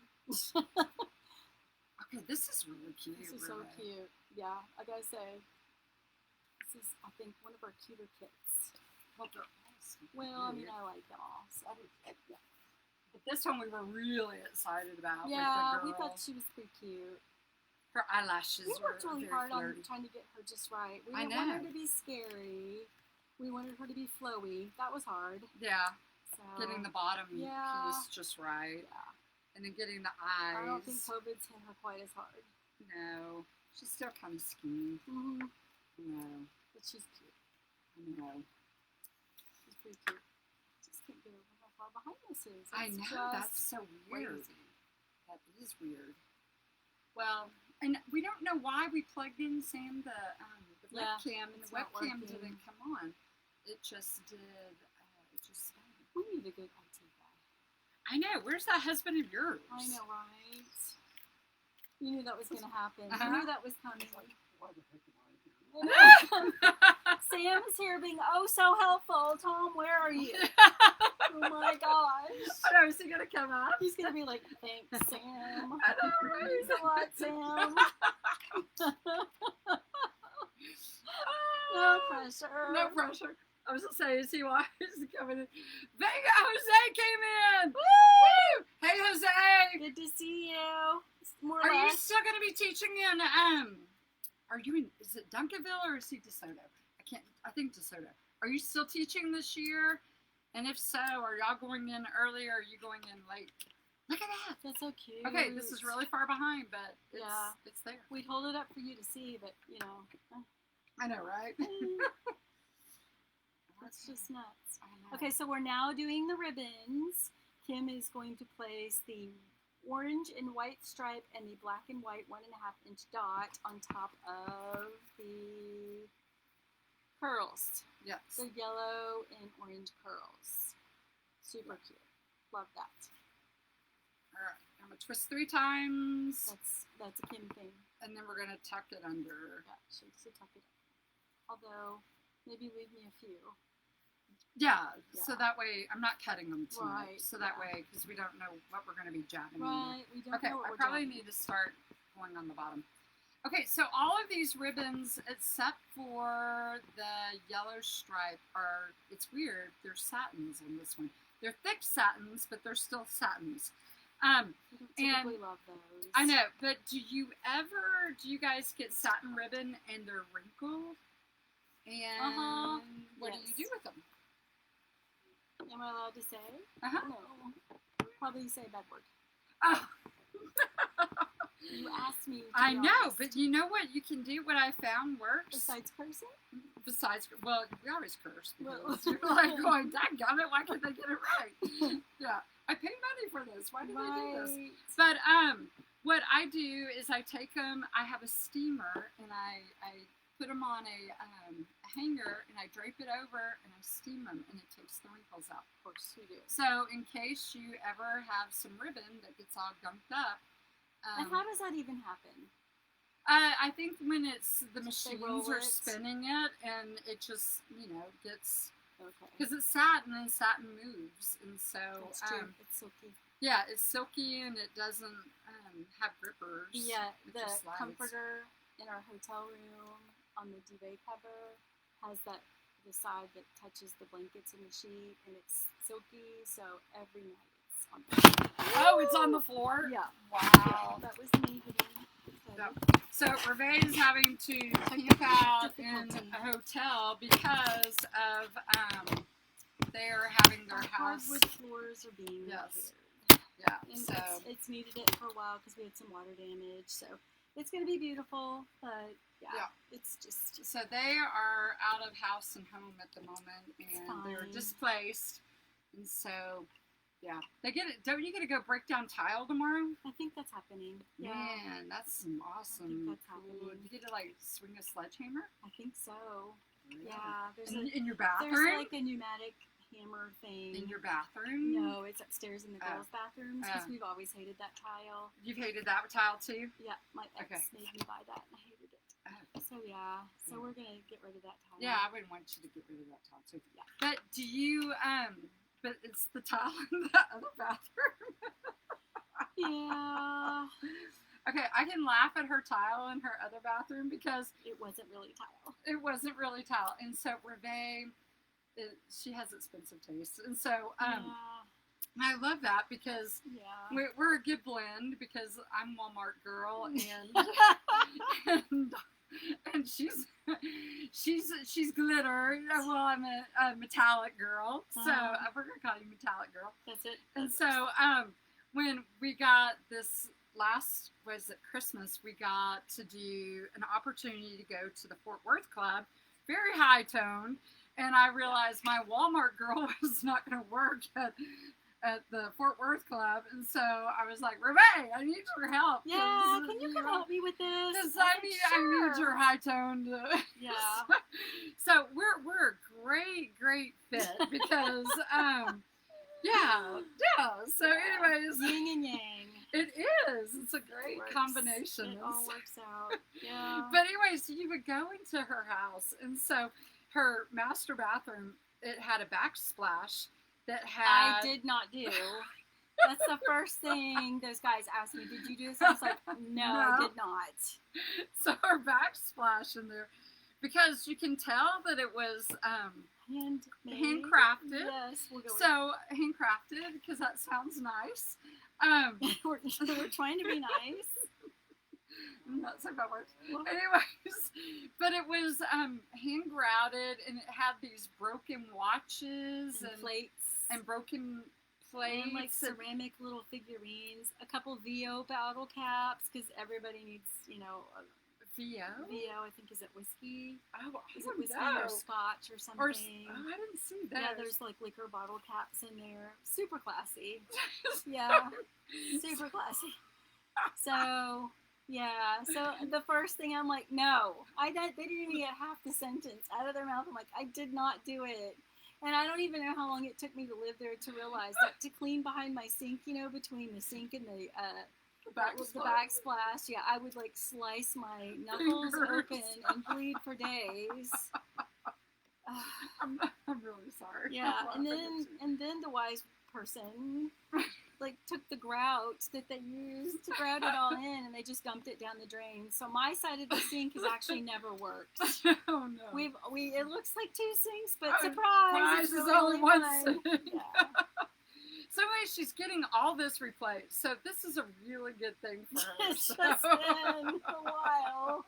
okay, this is really cute. This is so really. cute. Yeah, I gotta say, this is, I think, one of our cuter kits. Well, they're awesome. Well, I mean, I like them all. So yeah. But this one we were really excited about. Yeah, with the we girl. thought she was pretty cute. Her eyelashes We worked were really very hard flirty. on trying to get her just right. We I didn't want her know. to be scary. We wanted her to be flowy. That was hard. Yeah, So getting the bottom Yeah. piece just right. yeah, And then getting the eyes. I don't think COVID's hit her quite as hard. No, she's still kind of skinny. Mm-hmm. No, But she's cute. no. She's pretty cute. Just can't get over how far behind this is. I It's know, just that's so weird. crazy. That is weird. Well, And we don't know why we plugged in, Sam, the Yeah, webcam, and the it's not webcam working. didn't come on. It just did. It just stopped. We need a good IT guy. I know. Where's that husband of yours? I know, right? You knew that was going to happen. Uh-huh. You knew that was coming. Why the heck am I here? Sam is here being oh so helpful. Tom, where are you? Oh my gosh. I know. Is he gonna come up? He's going to be like, thanks, Sam. I know, right? Thanks a lot, Sam. No pressure. No pressure. I was gonna say, is he coming in? Vega Jose came in. Woo! Hey, Jose. Good to see you. More or Are you less. still gonna be teaching in Are you in? Is it Duncanville or is he DeSoto? I think DeSoto. Are you still teaching this year? And if so, are y'all going in early or are you going in late? Look at that. That's so cute. Okay, this is really far behind, but it's there. We'd hold it up for you to see, but you know. I know, right? That's just nuts. I know. Okay, so we're now doing the ribbons. Kim is going to place the orange and white stripe and the black and white 1.5-inch dot on top of the curls. Yes. The yellow and orange curls. Super cute. Love that. All right. I'm gonna twist 3 times, That's a Kim thing. and then we're gonna tuck it under. Yeah, she needs to tuck it up. Although, maybe leave me a few. Yeah. So Yeah. that way I'm not cutting them too much. Right, So that yeah. way, because we don't know what we're gonna be jabbing. Right, we don't Okay. know what I we're probably doing. need to start going on the bottom. Okay, so all of these ribbons, except for the yellow stripe, it's weird, they're satins in this one. They're thick satins, but they're still satins. We don't typically love those. I know, but do you guys get satin ribbon and they're wrinkled? And what do you Yes. do with them? Am I allowed to say? Uh-huh. No. Probably say a bad word. Oh, You asked me to I be know, honest. but you know what you can do? What I found works. Besides cursing? Besides, well, we always curse. Well- Because you're like going, dadgummit, why can't they get it right? Yeah, I pay money for this. Why did they do this? Right. But what I do is I take them. I have a steamer, and I put them on a hanger, and I drape it over, and I steam them, and it takes the wrinkles out. Of course we do. So in case you ever have some ribbon that gets all gunked up. And how does that even happen? I think when it's the machines roll are it. spinning it, and it just gets. Okay. Because it's satin and satin moves, and so That's true. It's silky. yeah, it's silky and it doesn't have grippers. Yeah, It the just slides. comforter in our hotel room on the duvet cover has the side that touches the blankets and the sheet, and it's silky, so every night it's on the floor. Oh, it's on the floor. Yeah. Wow. That was me getting excited. So Reve is having to camp out in difficulty. a hotel because of they're having their Our house. hardwood floors are being Yes. repaired. Yeah. And So it's needed it for a while because we had some water damage, so it's going to be beautiful, but Yeah. it's just so they are out of house and home at the moment, and they're fine. displaced, and so yeah, they get it. Don't you get to go break down tile tomorrow? I think that's happening. Yeah, Man, that's some awesome. that's cool- happening. You get to like swing a sledgehammer. I think so. Yeah, there's In your there's bathroom. like a pneumatic hammer thing. In your bathroom. No, it's upstairs in the Oh. girls' bathrooms because Oh. we've always hated that tile. You've hated that tile too. Yeah, my ex Okay. made me buy that and I hated it. Oh. So so we're gonna get rid of that tile. Yeah, I wouldn't want you to get rid of that tile too. Yeah. But do you But it's the tile in the other bathroom. Yeah. Okay, I can laugh at her tile in her other bathroom because It wasn't really tile. it wasn't really tile, and so Reve, she has expensive taste, and so I love that because Yeah. we're a good blend because I'm a Walmart girl and she's glitter. Well, I'm a metallic girl, so we're gonna call you metallic girl. That's it. And so when we got this was it Christmas, we got to do an opportunity to go to the Fort Worth Club, very high tone, and I realized my Walmart girl was not going to work at the Fort Worth Club, and so I was like, Renee, I need your help. Yeah, can you come help me with this? Because I need your high toned. Yeah. So we're a great fit because yeah. So anyways, Yin and yang. it is. It's a great combination. It all works out. Yeah. But anyways, you would go into her house, and so her master bathroom, it had a backsplash that had. I did not do. That's the first thing those guys asked me. Did you do this? I was like, no, I did not. So her backsplash in there, because you can tell that it was handcrafted. Yes, we'll go with So handcrafted, because that sounds nice. we're trying to be nice. Not so bad words. Anyways, but it was hand grouted, and it had these broken watches and plates and broken plates and like ceramic little figurines, a couple VO bottle caps, because everybody needs, VO. I think, is it whiskey? Oh, Is it whiskey or scotch or something? I didn't see that. Yeah, there's like liquor bottle caps in there. Super classy. Yeah, super classy. So, yeah. So the first thing I'm like, no. They didn't even get half the sentence out of their mouth. I'm like, I did not do it. And I don't even know how long it took me to live there to realize that to clean behind my sink, between the sink and the backsplash, yeah, I would like slice my knuckles open and bleed for days. I'm really sorry. Yeah, and then the wise person like took the grout that they used to grout it all in, and they just dumped it down the drain. So my side of the sink has actually never worked. Oh no. It looks like two sinks, but surprise, is only one sink. Yeah. So anyway, she's getting all this replaced. So this is a really good thing for her. It's just been a while.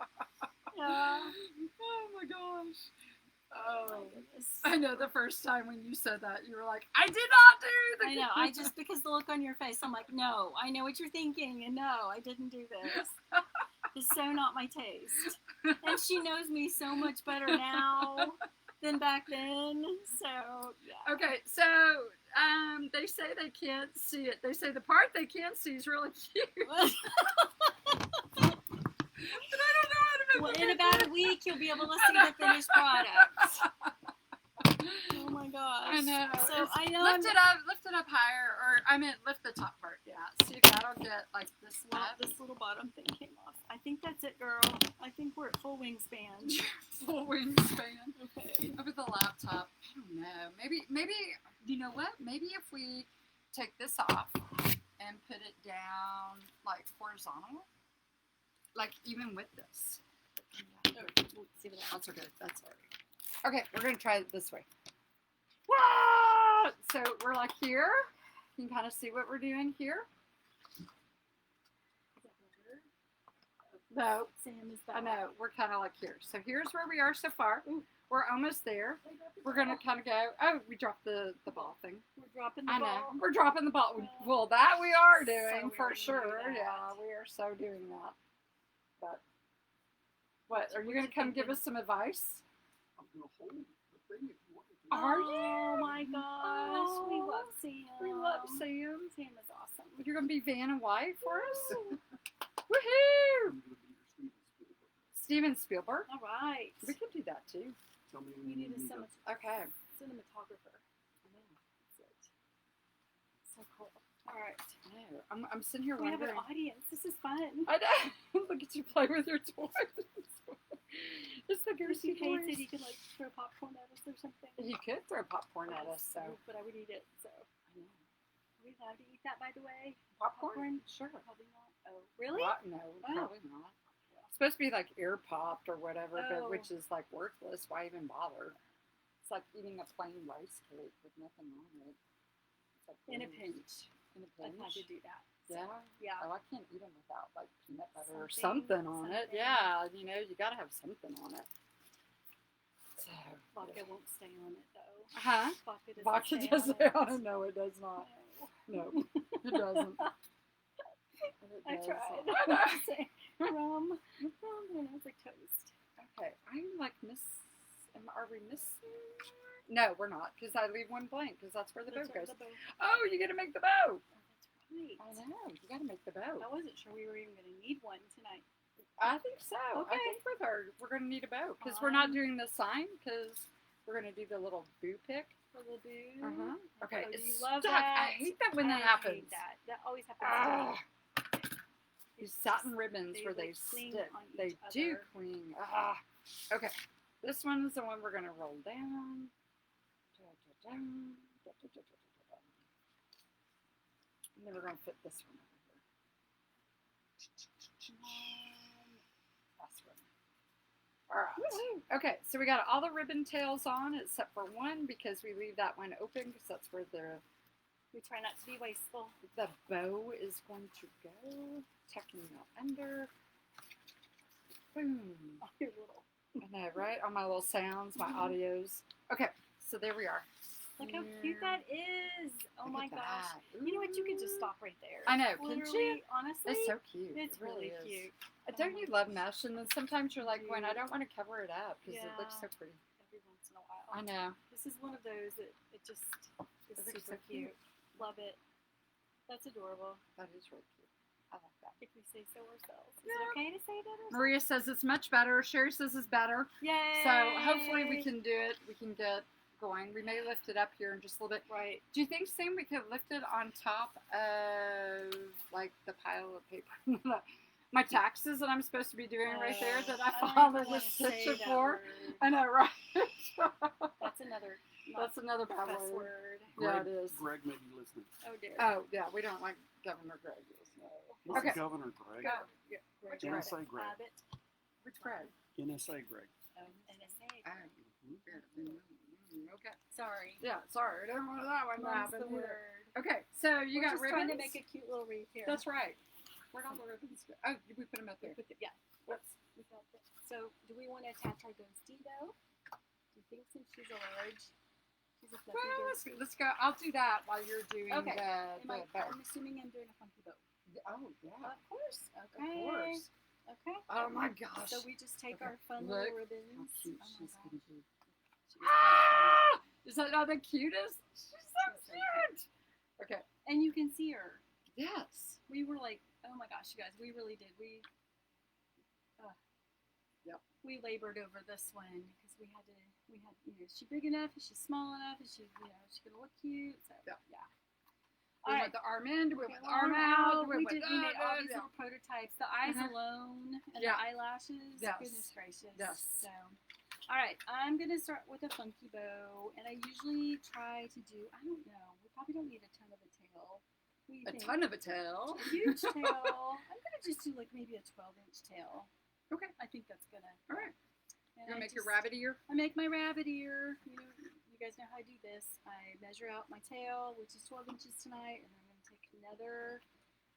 Yeah. Oh my gosh. Oh my goodness. I know the first time when you said that, you were like, I did not do the. I know. Because the look on your face, I'm like, no, I know what you're thinking, and no, I didn't do this. It's so not my taste. And she knows me so much better now than back then. So, yeah. Okay, so they say they can't see it. They say the part they can't see is really cute. But I don't know how to make Well, in about a week, you'll be able to see the finished product. Oh my gosh. I know. So I know. Lift it up higher, or I meant lift the top part. Yeah. See if that'll get like this left. This little bottom thing came off. I think that's it, girl. I think we're at full wingspan. Full wingspan. Okay. Over the laptop. I don't know. Maybe you know what? Maybe if we take this off and put it down like horizontal, like even with this. We'll see what That's okay. That's all right. Okay, we're gonna try it this way. Whoa! So we're like here. You can kind of see what we're doing here. No, Sam is back. I know. We're kind of like here. So here's where we are so far. We're almost there. We're gonna kind of go. Oh, we dropped the ball thing. We're dropping the I know. ball. We're dropping the ball. Well, that we are doing So we for are sure. doing that. Yeah, we are so doing that. But what? Are you What gonna you come give thinking? us some advice? I'm going to hold the thing if you want to. Are you? Oh my gosh. We Oh, love Sam. We love Sam. Sam is awesome. You're gonna be Van and White for us? Woo. Woohoo! I'm going to be your Steven Steven Spielberg. Spielberg. All right. We can do that too. Tell me We when need a you need Okay. cinematographer. That's it. So cool. All right. No, I'm sitting here We have wondering. an audience. This is fun. I know. Look at you play with your toys. It's the If goosey you hates it, toys. you could like throw popcorn at us or something. You could throw popcorn at us, so. But I would eat it. So. I know. Are we allowed to eat that, by the way? Popcorn? Sure. Probably not. Oh, really? What? No, probably not. It's supposed to be like ear popped or whatever, Oh. but which is like worthless. Why even bother? It's like eating a plain rice cake with nothing on it. It's like In a booze. pinch. In a I've had pinch. to do that. So, Yeah. yeah. Oh, I can't eat them without like peanut butter or Something, something on it. something. Yeah, you know, you gotta have something on it. So, Vodka won't stay on it though. huh? Vodka doesn't Vodka stay doesn't. on it. No, it does not. No. No, it doesn't. I It tried. doesn't. Say, rum. And it's like toast. Okay, I'm like are we missing? No, we're not, because I leave one blank, because that's where the bow That's goes. the bow. Oh, you got to make the bow. Oh, that's right. I know, you got to make the bow. I wasn't sure we were even going to need one tonight. I think so. I Okay. think we're going to need a bow, because we're not doing the sign, because we're going to do the little boo pick. For the boo. Uh-huh. Okay, Oh, it's you love stuck. that. I hate that when that I happens. hate that. That always happens to me. Ah, these It's satin just- ribbons where they will cling stick. on They each do other. cling. Ah. Okay, this one is the one we're going to roll down. And then we're going to fit this one over here. Last one. All right. Okay, so we got all the ribbon tails on except for one because we leave that one open because that's where We try not to be wasteful. the bow is going to go. Tucking that under. Boom. Oh, your little. I know, right? On my little sounds, my audios. Okay, so there we are. Look how cute that is. Oh Look my at gosh. that. You know what? You could just Ooh. stop right there. I know, couldn't Literally, you? honestly. It's so cute. It's It really really is. cute. Don't you love mesh? And then sometimes you're like, when I do. don't want to cover it up because it looks Yeah. so pretty. Every once in a while. I know. This is one of those that it just is It looks super so cute. Love it. That's adorable. That is really cute. I like that. If we say so ourselves. Is Yeah. it okay to say that ourselves? Maria says it's much better. Sherry says it's better. Yay! So hopefully we can do it. We can get going. We may lift it up here in just a little bit. Right. Do you think, Sam, we could lift it on top of like the pile of paper? My taxes that I'm supposed to be doing right there that I don't filed wanna with say picture that for. word. I know, right? That's another That's another bad cuss word. word. Yeah, it is. Greg may be listening. Oh dear. Oh, yeah, we don't like Governor Greg. Who's Okay. Governor Greg? Go. Yeah. Greg Greg? NSA Greg. Abbott. Which Greg? NSA Greg. NSA. Okay. Sorry. Yeah, sorry. I didn't want that one to Mum's happen the either. word. Okay, so you We're got just ribbons? trying to make a cute little wreath here. That's right. Where'd all the ribbons go? Oh, we put them up there. Yeah. We got that. So, do we want to attach our ghostie though? Do you think since she's a large, she's a fluffy Well, ghostie? let's go. I'll do that while you're doing Okay. the bow. I'm assuming I'm doing a funky bow. Oh, yeah. Of course. Of Okay. course. Okay. Oh, my gosh. So we just take Okay. our fun Look little ribbons. How cute Oh my she's gosh. going to be. She's Ah! Is that not the cutest? She's so She's so cute. Okay. And you can see her. Yes. We were like, oh my gosh, you guys, we really did. Yep. We labored over this one because we had, is she big enough? Is she small enough? Is she, is she gonna look cute? So Yep. yeah. We All went the arm in, we Okay, went the arm out, We went made all these yeah. little prototypes. The eyes Uh-huh. alone and Yeah. the eyelashes. Yes. Goodness gracious. Yes. So, all right, I'm gonna start with a funky bow, and I usually try to do. I don't know. We probably don't need a ton of a tail. What do you A think? ton of a tail. A huge tail. I'm gonna just do like maybe a 12-inch tail. Okay. I think that's gonna. All right. And You I gonna make your just- rabbit ear? I make my rabbit ear. You guys know how I do this. I measure out my tail, which is 12 inches tonight, and I'm going to take another,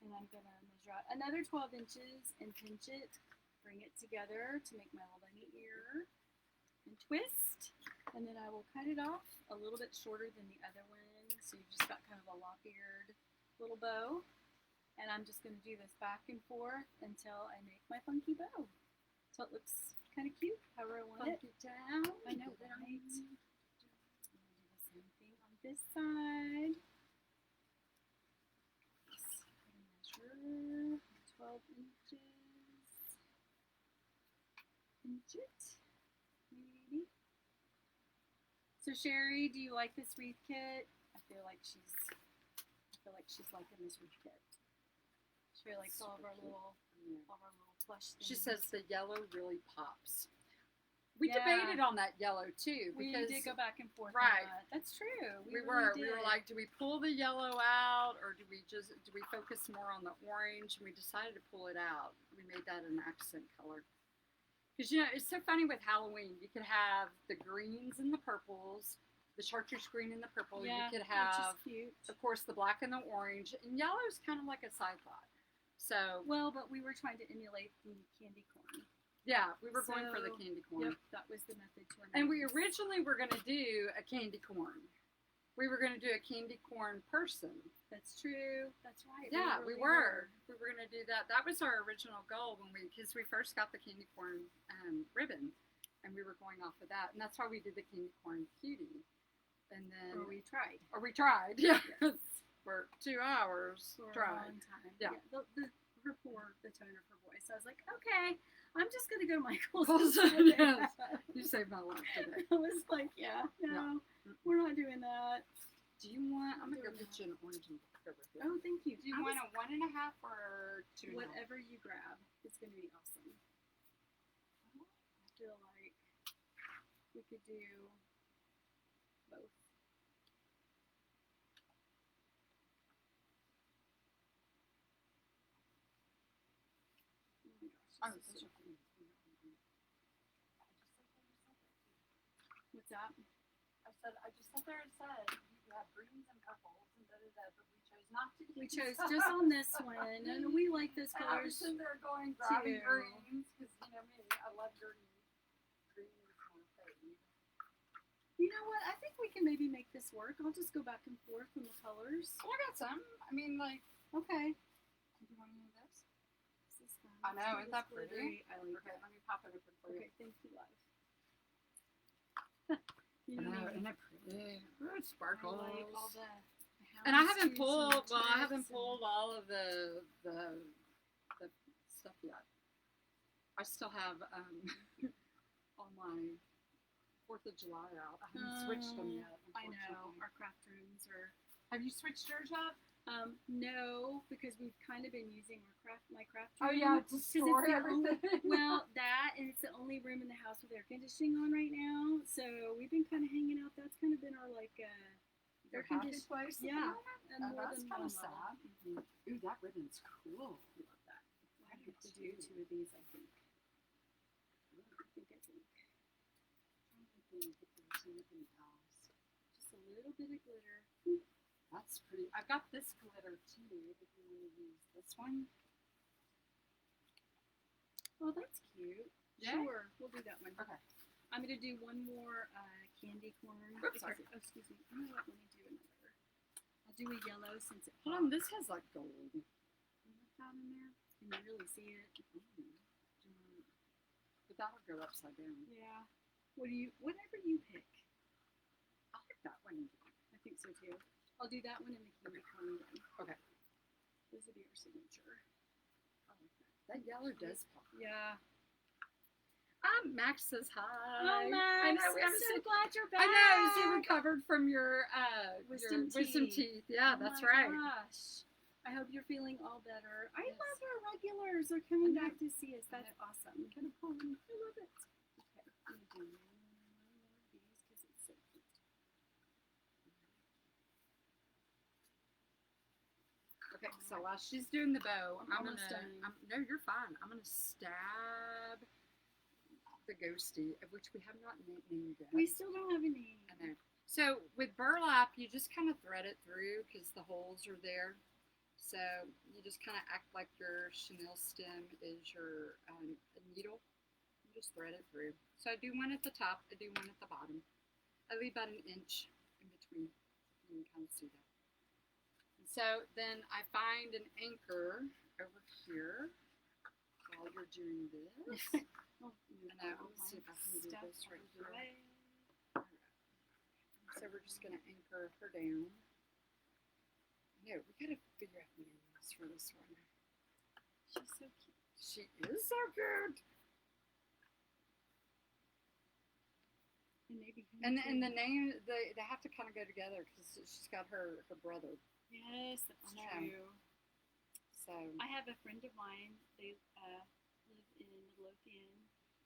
and I'm going to measure out another 12 inches and pinch it, bring it together to make my little bunny ear, and twist, and then I will cut it off a little bit shorter than the other one, so you've just got kind of a lop-eared little bow, and I'm just going to do this back and forth until I make my funky bow. So it looks kind of cute, however I want it. down. I know, right? I'm gonna do the same thing on this side. Just measure 12 inches. Pinch it, maybe. So Sherry, do you like this wreath kit? I feel like she's liking this wreath kit. Sherry likes all of our little plush things. She says the yellow really pops. We Yeah. debated on that yellow too we because did go back and forth. right. On that. That's true. we really were did. like, do we pull the yellow out or do we focus more on the orange? And we decided to pull it out. We made that an accent color. Because it's so funny with Halloween. You could have the greens and the purples, the chartreuse green and the purple. Yeah, you could which have, is cute. of course, the black and the orange. And yellow is kind of like a side thought. So Well, but we were trying to emulate the candy corn. yeah, we were going for the So, candy corn. Yep, that was the method to our And we madness. originally were going to do a candy corn. We were going to do a candy corn person. That's true. That's right. Yeah, we really were. We were going to do that. That was our original goal because we first got the candy corn ribbon, and we were going off of that, and that's why we did the candy corn cutie. and then Or we tried. we tried, yeah, Yes. for 2 hours. For a tried. long time. Yeah. The toner for voice. I was like, okay, I'm just gonna go to Michael's. Coulson, and get yes. that. You saved my life today. I was like, yeah, no, we're not doing that. Do you want? I'm gonna go Doing get you an orange and black over here. Oh, thank you. Do you want a 1.5 or 2.5? Whatever you grab, it's gonna be awesome. I feel like we could do both. Oh my gosh. This is so cool. What's that? I just sat there and said you have greens and purples and but we chose not to. We chose just on this one, and we like those And I was colors. sitting there going grabbing too. greens because you know me, I love green. Green is my favorite. You know what? I think we can maybe make this work. I'll just go back and forth on the colors. Well, I got some. I mean, like, Okay. do you want any of this? This is fun. I know, Let's isn't do that this pretty? glittery. I like Okay, it. let me pop it open for you. Okay, thank you, love. I You know, know, isn't it pretty? Ooh, it sparkles. I like all the And I haven't houndstooths pulled. and Well, I haven't tricks pulled all of the stuff yet. I still have all my 4th of July out. I haven't switched them yet. I know. Unfortunately. Our craft rooms are. Have you switched yours yet? No, because we've kind of been using my craft Oh room. yeah, to 'cause store it's the only, everything. well, that and it's the only room in the house with air conditioning on right now. So we've been kind of hanging out. That's kind of been our like Your air happy conditioning. place. at the Yeah, moment? and Oh, more that's than kind one of sad. level. Ooh, that ribbon's cool. I love that. I have to do 2 of these. I think. If there's anything else. Just a little bit of glitter. That's pretty. I've got this glitter too. If you want to use this one. Oh, that's cute. Yeah? Sure, we'll do that one. Okay. I'm gonna do one more candy corn. Oops, sorry. Oh, excuse me. You know what? Let me do another. I'll do a yellow since it. Hold on, this has like gold. You like that in there? Can you really see it? But that'll go upside down. Yeah. Whatever you pick. I like that one. I think so too. I'll do that one and the candy corn one. Okay. Those will be our signature. I like that. That yellow does pop. Yeah. Max says hi. Oh, Max! I know we I'm haven't so seen. glad you're back. I know. Is he recovered from your Wisdom wisdom teeth. teeth? Yeah, Oh that's my right. Gosh. I hope you're feeling all better. I Yes. love our regulars. They're coming I know. back to see us. That's awesome. Kind of fun. I love it. Okay, I'm gonna do one more of these because it's so cute. Okay, so while she's doing the bow, I'm I'm almost gonna. done. No, you're fine. I'm gonna stab the ghosty, of which we have not named yet. We still don't have a name. I know. So with burlap, you just kind of thread it through because the holes are there. So you just kind of act like your chenille stem is your a needle. You just thread it through. So I do one at the top. I do one at the bottom. I leave about an inch in between. You can kind of see that. So then I find an anchor over here while you're doing this. Oh, And I will see if I can do this right here. So we're just going to anchor her down. No, we got to figure out names for this one. She's so cute. She is so good. And maybe. And the name, they have to kind of go together because she's got her brother. Yes, that's I know. true. So I have a friend of mine. They live in Midlothian,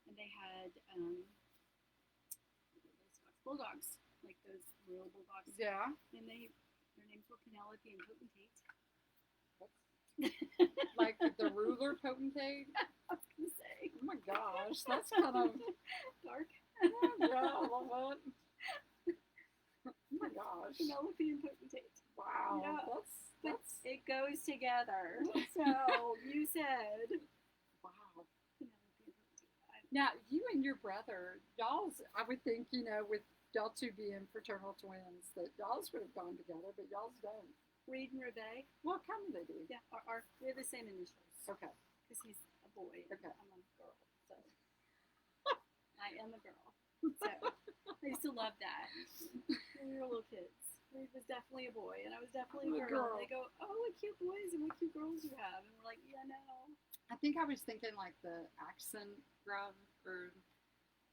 and they had what are those dogs? Bulldogs, like those real bulldogs. yeah. And their names were Penelope and Potentate. Like the ruler potentate. I was gonna say. Oh my gosh, that's kind of Dark. yeah, I love it. Oh my gosh. Penelope and Potentate. Wow. Yeah. That's It goes together. So you said wow. Penelope and Potentate. Now you and your brother, y'all's I would think, with y'all two being fraternal twins, that y'all's would have gone together, but y'all's don't. Reed and Rebecca. What kind do they do? Yeah, we have the same initials. Okay. Because he's a boy. Okay. I'm a girl. So I am a girl. So I used to love that. When we were little kids. It was definitely a boy, and I was definitely a A girl. girl. And they go, "Oh, what cute boys and what cute girls you have," and we're like, "Yeah, no." I think I was thinking like the accent grub or.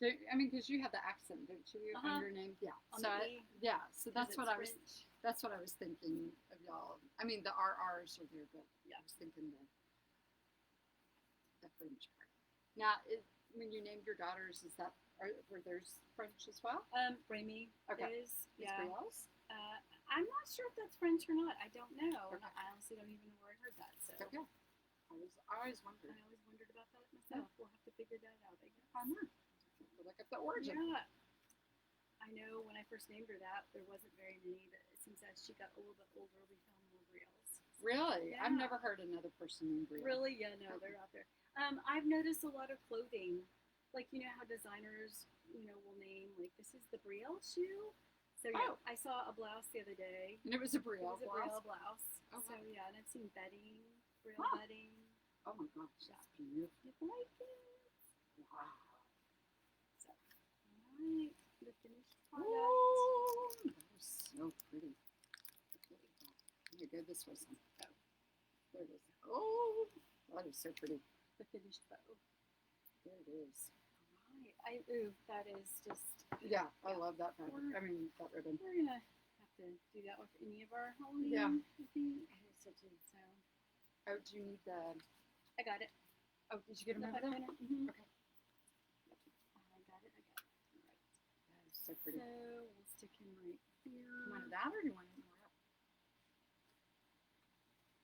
I mean, because you had the accent, didn't you, on your name? Yeah. On So the E, yeah. So that's what I was. French. That's what I was thinking of y'all. I mean, the RRs are there, but yeah, I was thinking the French part. Now, when you named your daughters, were theirs French as well? Bramy Okay. is, Is yeah. Brielle's? I'm not sure if that's French or not. I don't know. Okay. I honestly don't even know where I heard that. So Okay. I always wondered. I always wondered about that myself. We'll have to figure that out, I guess. I know. We'll look at the origin. Yeah. I know when I first named her that, there wasn't very many, but it seems as she got a little bit older, we found more Brielles. Really? Yeah. I've never heard another person named Brielle. Really? Yeah, no, they're out there. I've noticed a lot of clothing. Like, you know how designers, will name, like, this is the Brielle shoe? So, yeah, I saw a blouse the other day. And it was a Brielle It was a blouse? Brielle blouse. Oh, So, wow. yeah, and I've seen bedding, Brielle Huh. bedding. Oh my gosh, that's beautiful. I like it. Wow. So, all right, the finished product. Ooh, that was so pretty. Here, go this way some. Oh, there it is. Oh, that is so pretty. The finished bow. There it is. All right. Ooh, that is just. Yeah, I love that fabric. I mean, that ribbon. We're gonna have to do that with any of our Halloween. Yeah. I think. So, Oh, do you need the? I got it. Oh, did you get them The over there? pointer. Mhm. Okay. I got it. All right. That is so pretty. So we'll stick him right here. You want that or do you want it more up?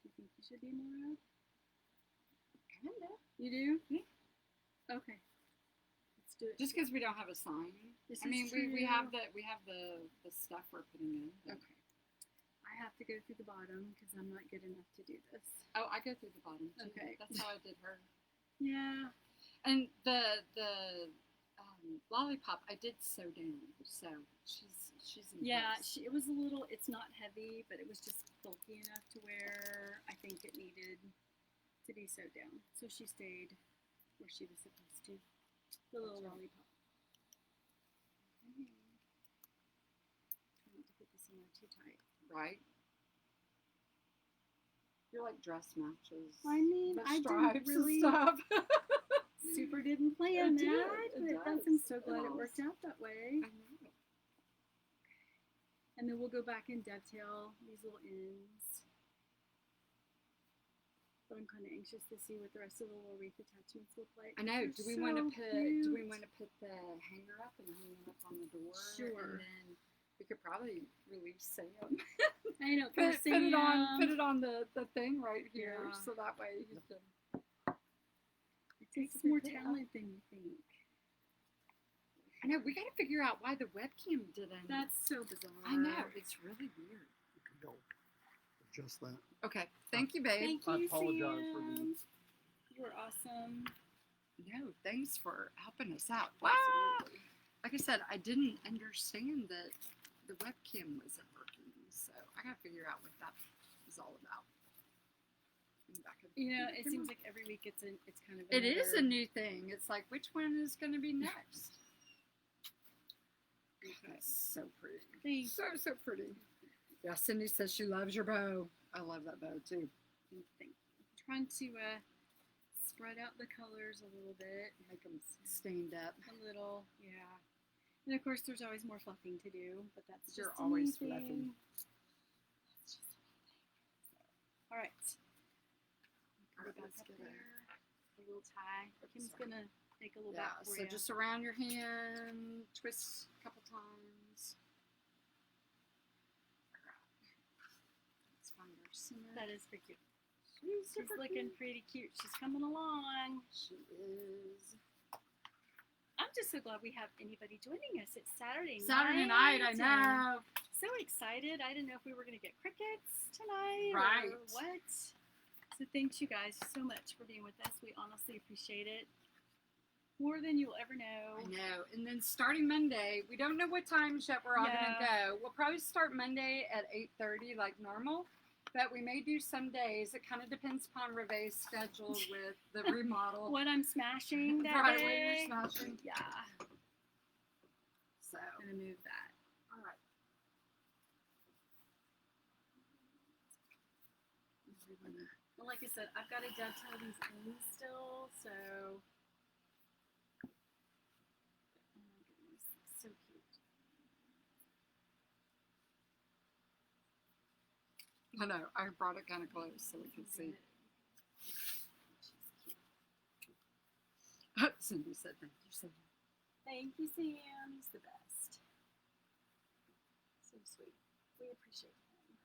Do you think you should be more up? Kinda. You do? Yeah. Okay. Let's do it. Just because we don't have a sign. This I mean, is we true. have the stuff we're putting in. but- Okay. I have to go through the bottom because I'm not good enough to do this. Oh, I go through the bottom too. Okay. That's how I did her. Yeah. And the lollipop I did sew down, so she's in Yeah, place. it was a little, it's not heavy, but it was just bulky enough to where I think it needed to be sewed down. So she stayed where she was supposed to. The little That's right. lollipop. Okay. Try not to put this in there too tight. Right. You're like dress matches. I mean, the I didn't stripes really and stuff. super didn't plan It did, that, it but does. I'm so It glad it does. worked out that way. I know. And then we'll go back and dovetail these little ends. But I'm kind of anxious to see what the rest of the little wreath attachments look like. I know. They're Do we want to so put? Do we cute. want to put the hanger up and hang it up on the door? Sure. And then we could probably release Sam. I know. put it on. Sam. Put it on the thing right here, Yeah. so that way he can. It takes It's a more big deal. talent than you think. I know. We got to figure out why the webcam didn't. That's so bizarre. I know. It's really weird. You can go adjust that. Okay. Thank you, babe. Thank I you, apologize for Sam. the- You were awesome. No, thanks for helping us out. Wow. Absolutely. Like I said, I didn't understand that the webcam wasn't working, so I got to figure out what that was all about. And back up- You know, it Come seems on. like every week it's kind of. It is a another- new thing. It's like, which one is going to be next? That's so pretty. Thanks. So pretty. Yeah, Cindy says she loves your bow. I love that bow too. Thank you. I'm trying to spread out the colors a little bit. Make them stand up. A little, yeah. And of course, there's always more fluffing to do, but that's just You're a always me fluffing. thing. That's just a me thing. So, all right. All right, Go back let's up get there. A little tie. Kim's sorry. gonna make a little Yeah, back for so you. just around your hand, twist a couple times. Let's find our center. That is pretty cute. She's She's super looking cute. pretty cute. She's coming along. She is. I'm just so glad we have anybody joining us. It's Saturday Night, I and know. So excited. I didn't know if we were going to get crickets tonight Right. or what. So thanks you guys so much for being with us. We honestly appreciate it. More than you'll ever know. I know. And then starting Monday, we don't know what times yet we're all going to go. We'll probably start Monday at 8:30 like normal. But we may do some days. It kind of depends upon Reve's schedule with the remodel. What I'm smashing that Right, day. what you're smashing. Yeah. So, I'm gonna move that. all right. Well, like I said, I've got to dovetail these in still, so. Oh my goodness, so cute. I know. I brought it kind of close so we can see. Cindy said thank you, Sam. Thank you, Sam. He's the best. So sweet. We appreciate him.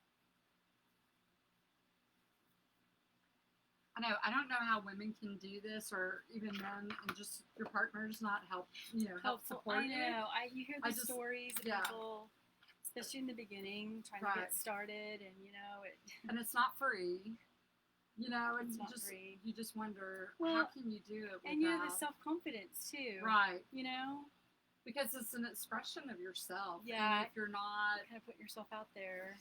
I know. I don't know how women can do this, or even men, and just your partners not help. Help Helpful. support I you. know. You hear the I just- stories of yeah. people, especially in the beginning, trying to Right. get started, and it. And it's not free. And It's you not just free. you just wonder Well, how can you do it without, And the self-confidence too. right, Because because it's an expression of yourself. Yeah. And if you're not, kind of putting yourself out there.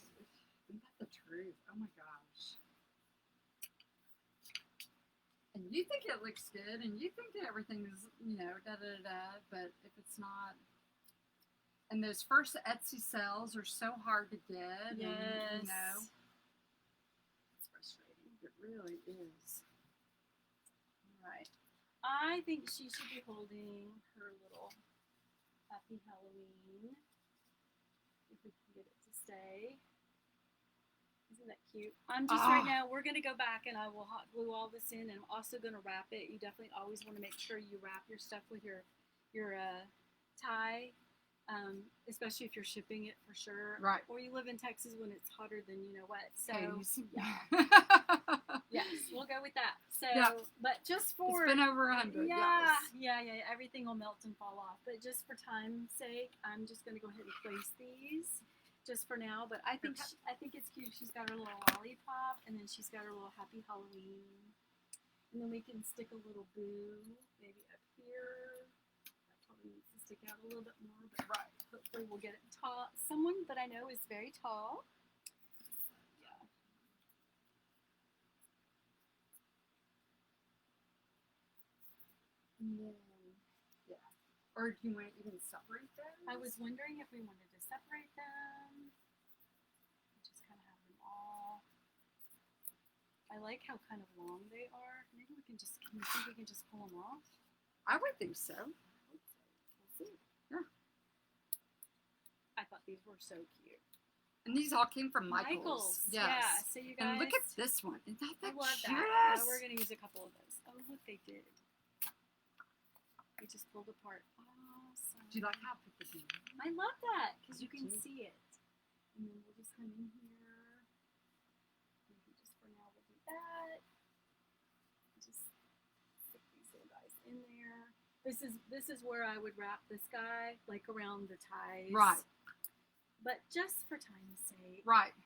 isn't that the truth? Oh my gosh. And you think it looks good, and you think that everything is, da da da, but if it's not, and those first Etsy sales are so hard to get, Yes. and, It's frustrating. it really is. Right. I think she should be holding her little Happy Halloween. If we can get it to stay. Isn't that cute? I'm just right now, we're going to go back and I will hot glue all this in, and I'm also going to wrap it. You definitely always want to make sure you wrap your stuff with your tie, especially if you're shipping it for sure. Right. Or you live in Texas when it's hotter than you know what. So, Okay, you see- yeah. Yes, we'll go with that. So, Yeah. but just for It's been over 100. yeah, Yes. yeah, everything will melt and fall off. But just for time's sake, I'm just gonna go ahead and place these just for now. But I think I think it's cute. She's got her little lollipop, and then she's got her little Happy Halloween, and then we can stick a little boo maybe up here. That probably needs to stick out a little bit more, but hopefully we'll get it tall. Someone that I know is very tall. Yeah. And then, Or do you want to even separate those? I was wondering if we wanted to separate them. Just kind of have them all. I like how kind of long they are. Maybe we can just, can you think we can just pull them off? I would think so. We'll see. Yeah. I thought these were so cute. And these all came from Michael's. Yeah, Yes. so you guys. And look at this one. Isn't that I the love cutest? that. Yeah, we're going to use a couple of those. Oh, look, they did. We just pulled apart. Awesome. Do you like how I put this in? I love that because you Me can too. see it. And then we'll just come in here. Maybe just for now we'll do that. Just stick these little guys in there. This is where I would wrap this guy, like around the ties. Right. But just for time's sake. Right.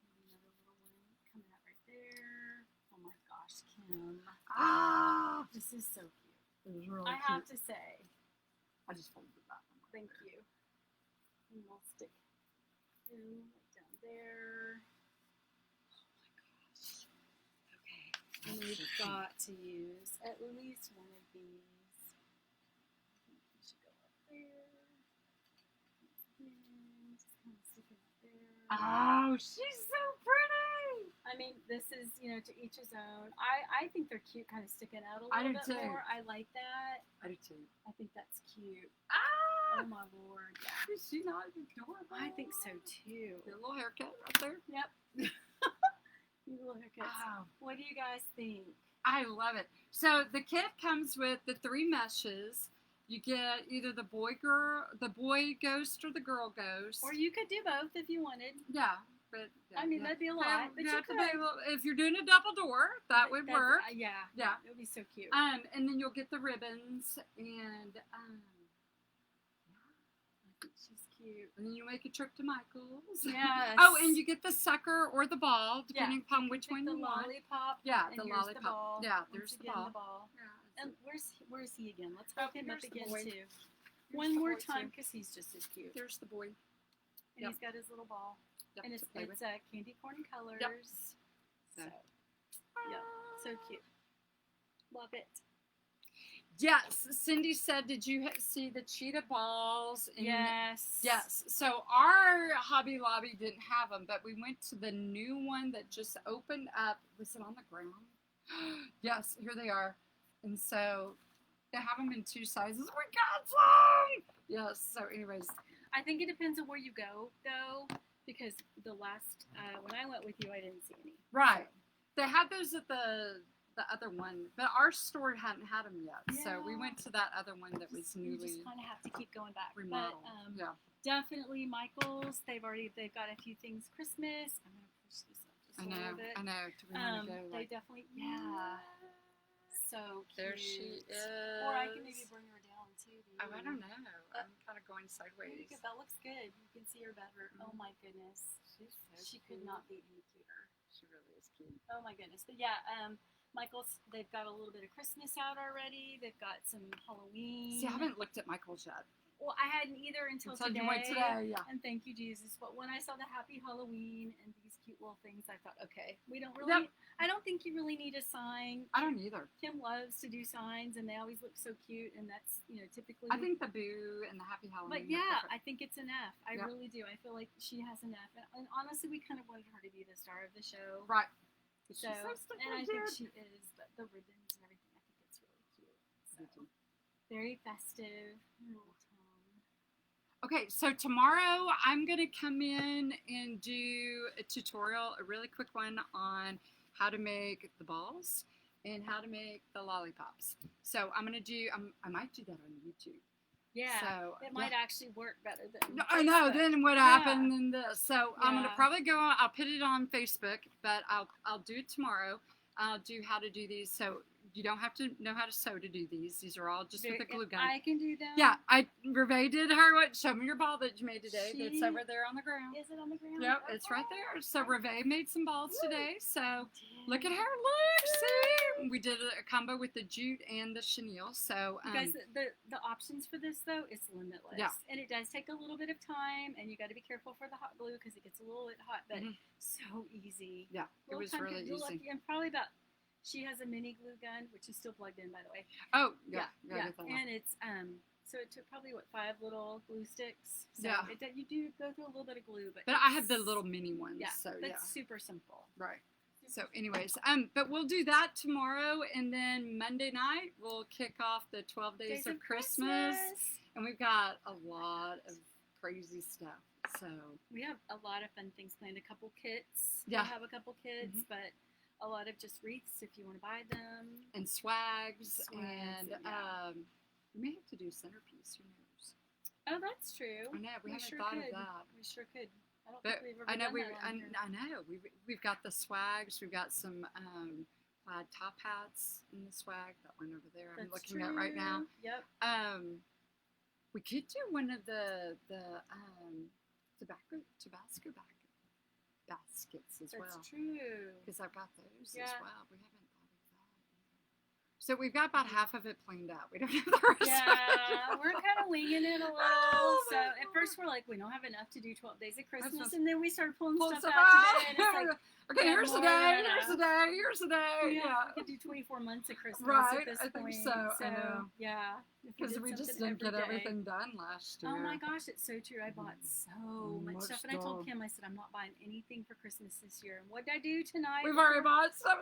Another little one coming out right there. Oh my gosh, Kim. Ah! This is so cute. It was really I cute. have to say. I just folded that one. Thank you. And we'll stick him right down there. Okay. And we've got to use at least one of these. I think we should go up there. And just kind of stick it up there. Oh, she's so pretty. I mean, this is, to each his own. I think they're cute, kind of sticking out a I little do bit too. more. I like that. I do too. I think that's cute. Ah! Oh my lord, yeah. Is she not adorable? I think so too. Your little haircut right there. Yep. These little haircuts. Wow. What do you guys think? I love it. So the kit comes with the 3 meshes. You get either the boy ghost or the girl ghost. Or you could do both if you wanted. Yeah, but I mean, that'd be a lot, but you have to could. be able, if you're doing a double door, that would That's- work. Yeah. Yeah. It would be so cute. And then you'll get the ribbons and I think she's cute. and then you make a trip to Michael's. Yes. Oh, and you get the sucker or the ball, Yeah. depending upon which Pick one the you want. lollipop. Yeah, and the here's lollipop. The ball. Yeah, Once there's the again, ball. the ball. Yeah, And where's he again? Let's hold him up here's the again boy. too. Here's One the more boy, time too. because he's just as cute. There's the boy. And Yep. he's got his little ball. Yep, And to it's play with. candy corn colors. So. So yeah, so cute. Love it. Yes, Cindy said, did you see the cheetah balls? Yes. Yes. So our Hobby Lobby didn't have them, but we went to the new one that just opened up. Was it on the ground? Yes, here they are. And so they have them in 2 sizes. We got some! Yes. So anyways. I think it depends on where you go, though, because the last, when I went with you, I didn't see any. Right. They had those at the other one, but our store hadn't had them yet. Yeah. So we went to that other one that was newly You just kind of have to keep going back. remodeled. But, yeah. Definitely Michael's. They've got a few things Christmas. I'm gonna push this up just a little bit. I know. Do we want to go? They definitely, yeah. So cute. There she is. Or I can maybe bring her down too. Oh, I don't know. I'm kind of going sideways. That looks good. You can see her better. Oh my goodness. She could not be any cuter. She really is cute. Oh my goodness. But yeah, Michael's, they've got a little bit of Christmas out already. They've got some Halloween. See, I haven't looked at Michael's yet. Well, I hadn't either until today. You went today, yeah. And thank you, Jesus. But when I saw the Happy Halloween and these cute little things, I thought, okay, we don't really, I don't think you really need a sign. I don't either. Kim loves to do signs, and they always look so cute, and that's, typically. I think the Boo and the Happy Halloween. But yeah, I think it's enough. I really do. I feel like she has enough. And honestly, we kind of wanted her to be the star of the show. Right. So, and I think she is, but the ribbons and everything, I think it's really cute. So, very festive. Okay, so tomorrow I'm going to come in and do a tutorial, a really quick one on how to make the balls and how to make the lollipops. So I'm going to do, I might do that on YouTube. Yeah, so, it might actually work better than I know, then what happened in this. So I'm going to probably go on, I'll put it on Facebook, but I'll do it tomorrow. I'll do how to do these. So you don't have to know how to sew to do these. These are all just with a glue gun. I can do them. Yeah, Reve did show me your ball that you made today. It's over there on the ground. Is it on the ground? Yep, it's right there. So Reve made some balls today. So look at her. Look, see? We did a combo with the jute and the chenille. So you guys, the options for this though is limitless. Yeah. And it does take a little bit of time, and you got to be careful for the hot glue because it gets a little bit hot, but so easy. Yeah, it was really easy. And probably about. She has a mini glue gun, which is still plugged in, by the way. Oh, yeah. And it's, so it took probably, 5 little glue sticks. So you do go through a little bit of glue. But I have the little mini ones. Yeah, so it's super simple. Right. So anyways, but we'll do that tomorrow. And then Monday night, we'll kick off the 12 days of Christmas. And we've got a lot of crazy stuff. So we have a lot of fun things planned. A couple kits. Yeah. We'll have a couple kits, but a lot of just wreaths if you want to buy them. And swags and we may have to do a centerpiece. Who knows? Oh, that's true. I know. We haven't thought of that. We sure could. I don't think we've ever done that. I know. We've got the swags. We've got some plaid top hats in the swag. That one over there I'm looking at right now. Yep. We could do one of the Tabasco baskets as well. That's true. Because I've got those as well. We haven't thought of that either. So we've got about half of it planned out. We don't have the rest of it. Yeah, we're kind of winging it a little. So at first we're like, we don't have enough to do 12 days of Christmas. And then we started pulling stuff out today. And it's like, okay, here's the day, here's the day, here's the day. Yeah. We could do 24 months of Christmas at this point. Think so. I know. Yeah. Because we just didn't get everything done last year. Oh my gosh, it's so true. I bought so much stuff. And I told Kim, I said, I'm not buying anything for Christmas this year. And what did I do tonight? We've already bought stuff.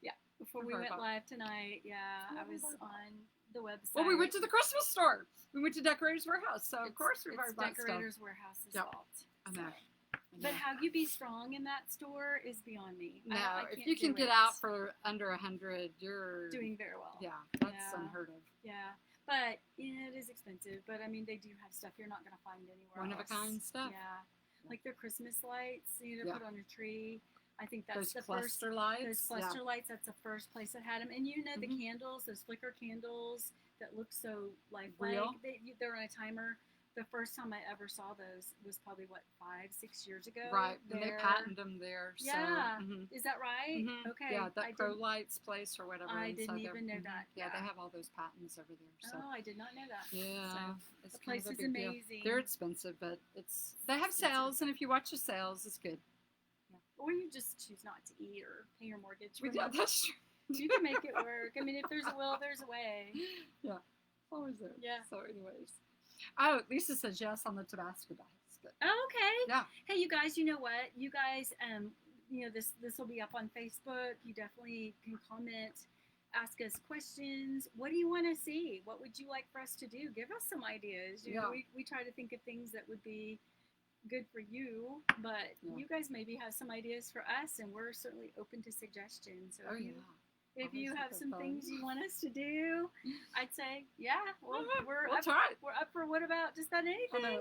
Yeah. Before we went live tonight, I was on the website. Well, we went to the Christmas store. We went to Decorator's Warehouse. So, of course, we've already bought stuff. Decorator's Warehouse's fault. I know. But how you be strong in that store is beyond me. No, if you can get out for under 100, you're doing very well. Yeah, that's unheard of. Yeah, but it is expensive. But I mean, they do have stuff you're not going to find anywhere else. One-of-a-kind stuff. Yeah, like their Christmas lights you put on a tree. I think that's those cluster lights. Those cluster lights. That's the first place that had them. And the candles, those flicker candles that look so real. They're on a timer. The first time I ever saw those was probably 5-6 years ago. Right, and they patented them there. Yeah, is that right? Okay. Yeah, that Pro Lights place or whatever. I didn't even know that. Yeah, they have all those patents over there. So. Oh, I did not know that. Yeah, so the place is amazing. They're expensive, but they have sales, and if you watch the sales, it's good. Yeah. Or you just choose not to eat or pay your mortgage. That's true. You can make it work. I mean, if there's a will, there's a way. Yeah, always there. Yeah. So, anyways. Oh, Lisa says yes on the Tabasco basket. Oh, okay. Yeah. Hey, you guys, you know what? You guys, this will be up on Facebook. You definitely can comment, ask us questions. What do you want to see? What would you like for us to do? Give us some ideas. You know, we try to think of things that would be good for you, but you guys maybe have some ideas for us, and we're certainly open to suggestions. So if you have some things you want us to do, I'd say, we're up for what about just about anything.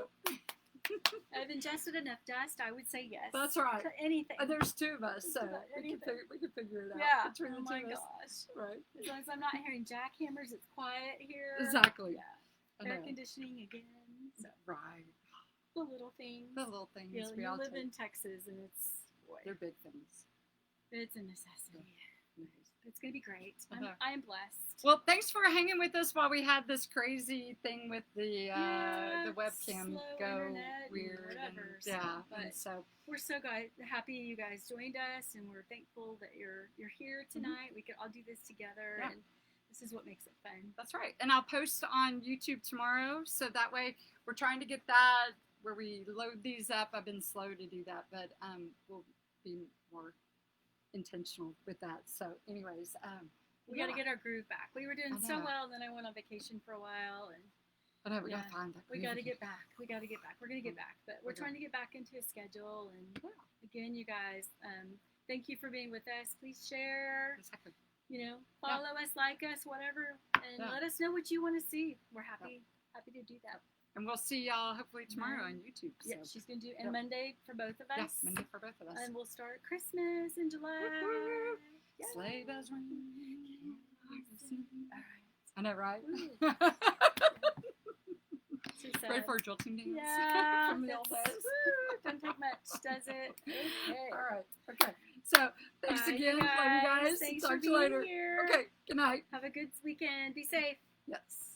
I've ingested enough dust. I would say yes. That's right. To anything. There's two of us, so we can figure it out. Between the two of us. Gosh. Right. As long as I'm not hearing jackhammers, it's quiet here. Exactly. Yeah. Air conditioning again. So. Right. The little things. The little things. You live in Texas, and they're big things. It's a necessity. Nice. It's going to be great. I'm blessed. Well, thanks for hanging with us while we had this crazy thing with the webcam go weird. And so we're so happy you guys joined us, and we're thankful that you're here tonight. We could all do this together, and this is what makes it fun. That's right. And I'll post on YouTube tomorrow, so that way we're trying to get that where we load these up. I've been slow to do that, but we'll be more intentional with that. So anyways, we got to get our groove back. We were doing so well, and then I went on vacation for a while, and I know we got to find that. We got to get back. We're going to get back, but we're trying to get back into a schedule. And again, you guys, thank you for being with us. Please share. Exactly. Follow us, like us, whatever, and let us know what you want to see. We're happy to do that. And we'll see y'all hopefully tomorrow on YouTube. So. Yeah, she's going to do, and Monday for both of us. Yeah, Monday for both of us. And we'll start Christmas in July. Yeah. Sleigh bells ring. All right. I know, right? Ready for a jolting dance? Yeah. From the old days. Don't take much, does it? Okay. All right. Okay. So, thanks again. Love you guys. Thanks Talk for to you later. Here. Okay. Good night. Have a good weekend. Be safe. Yes.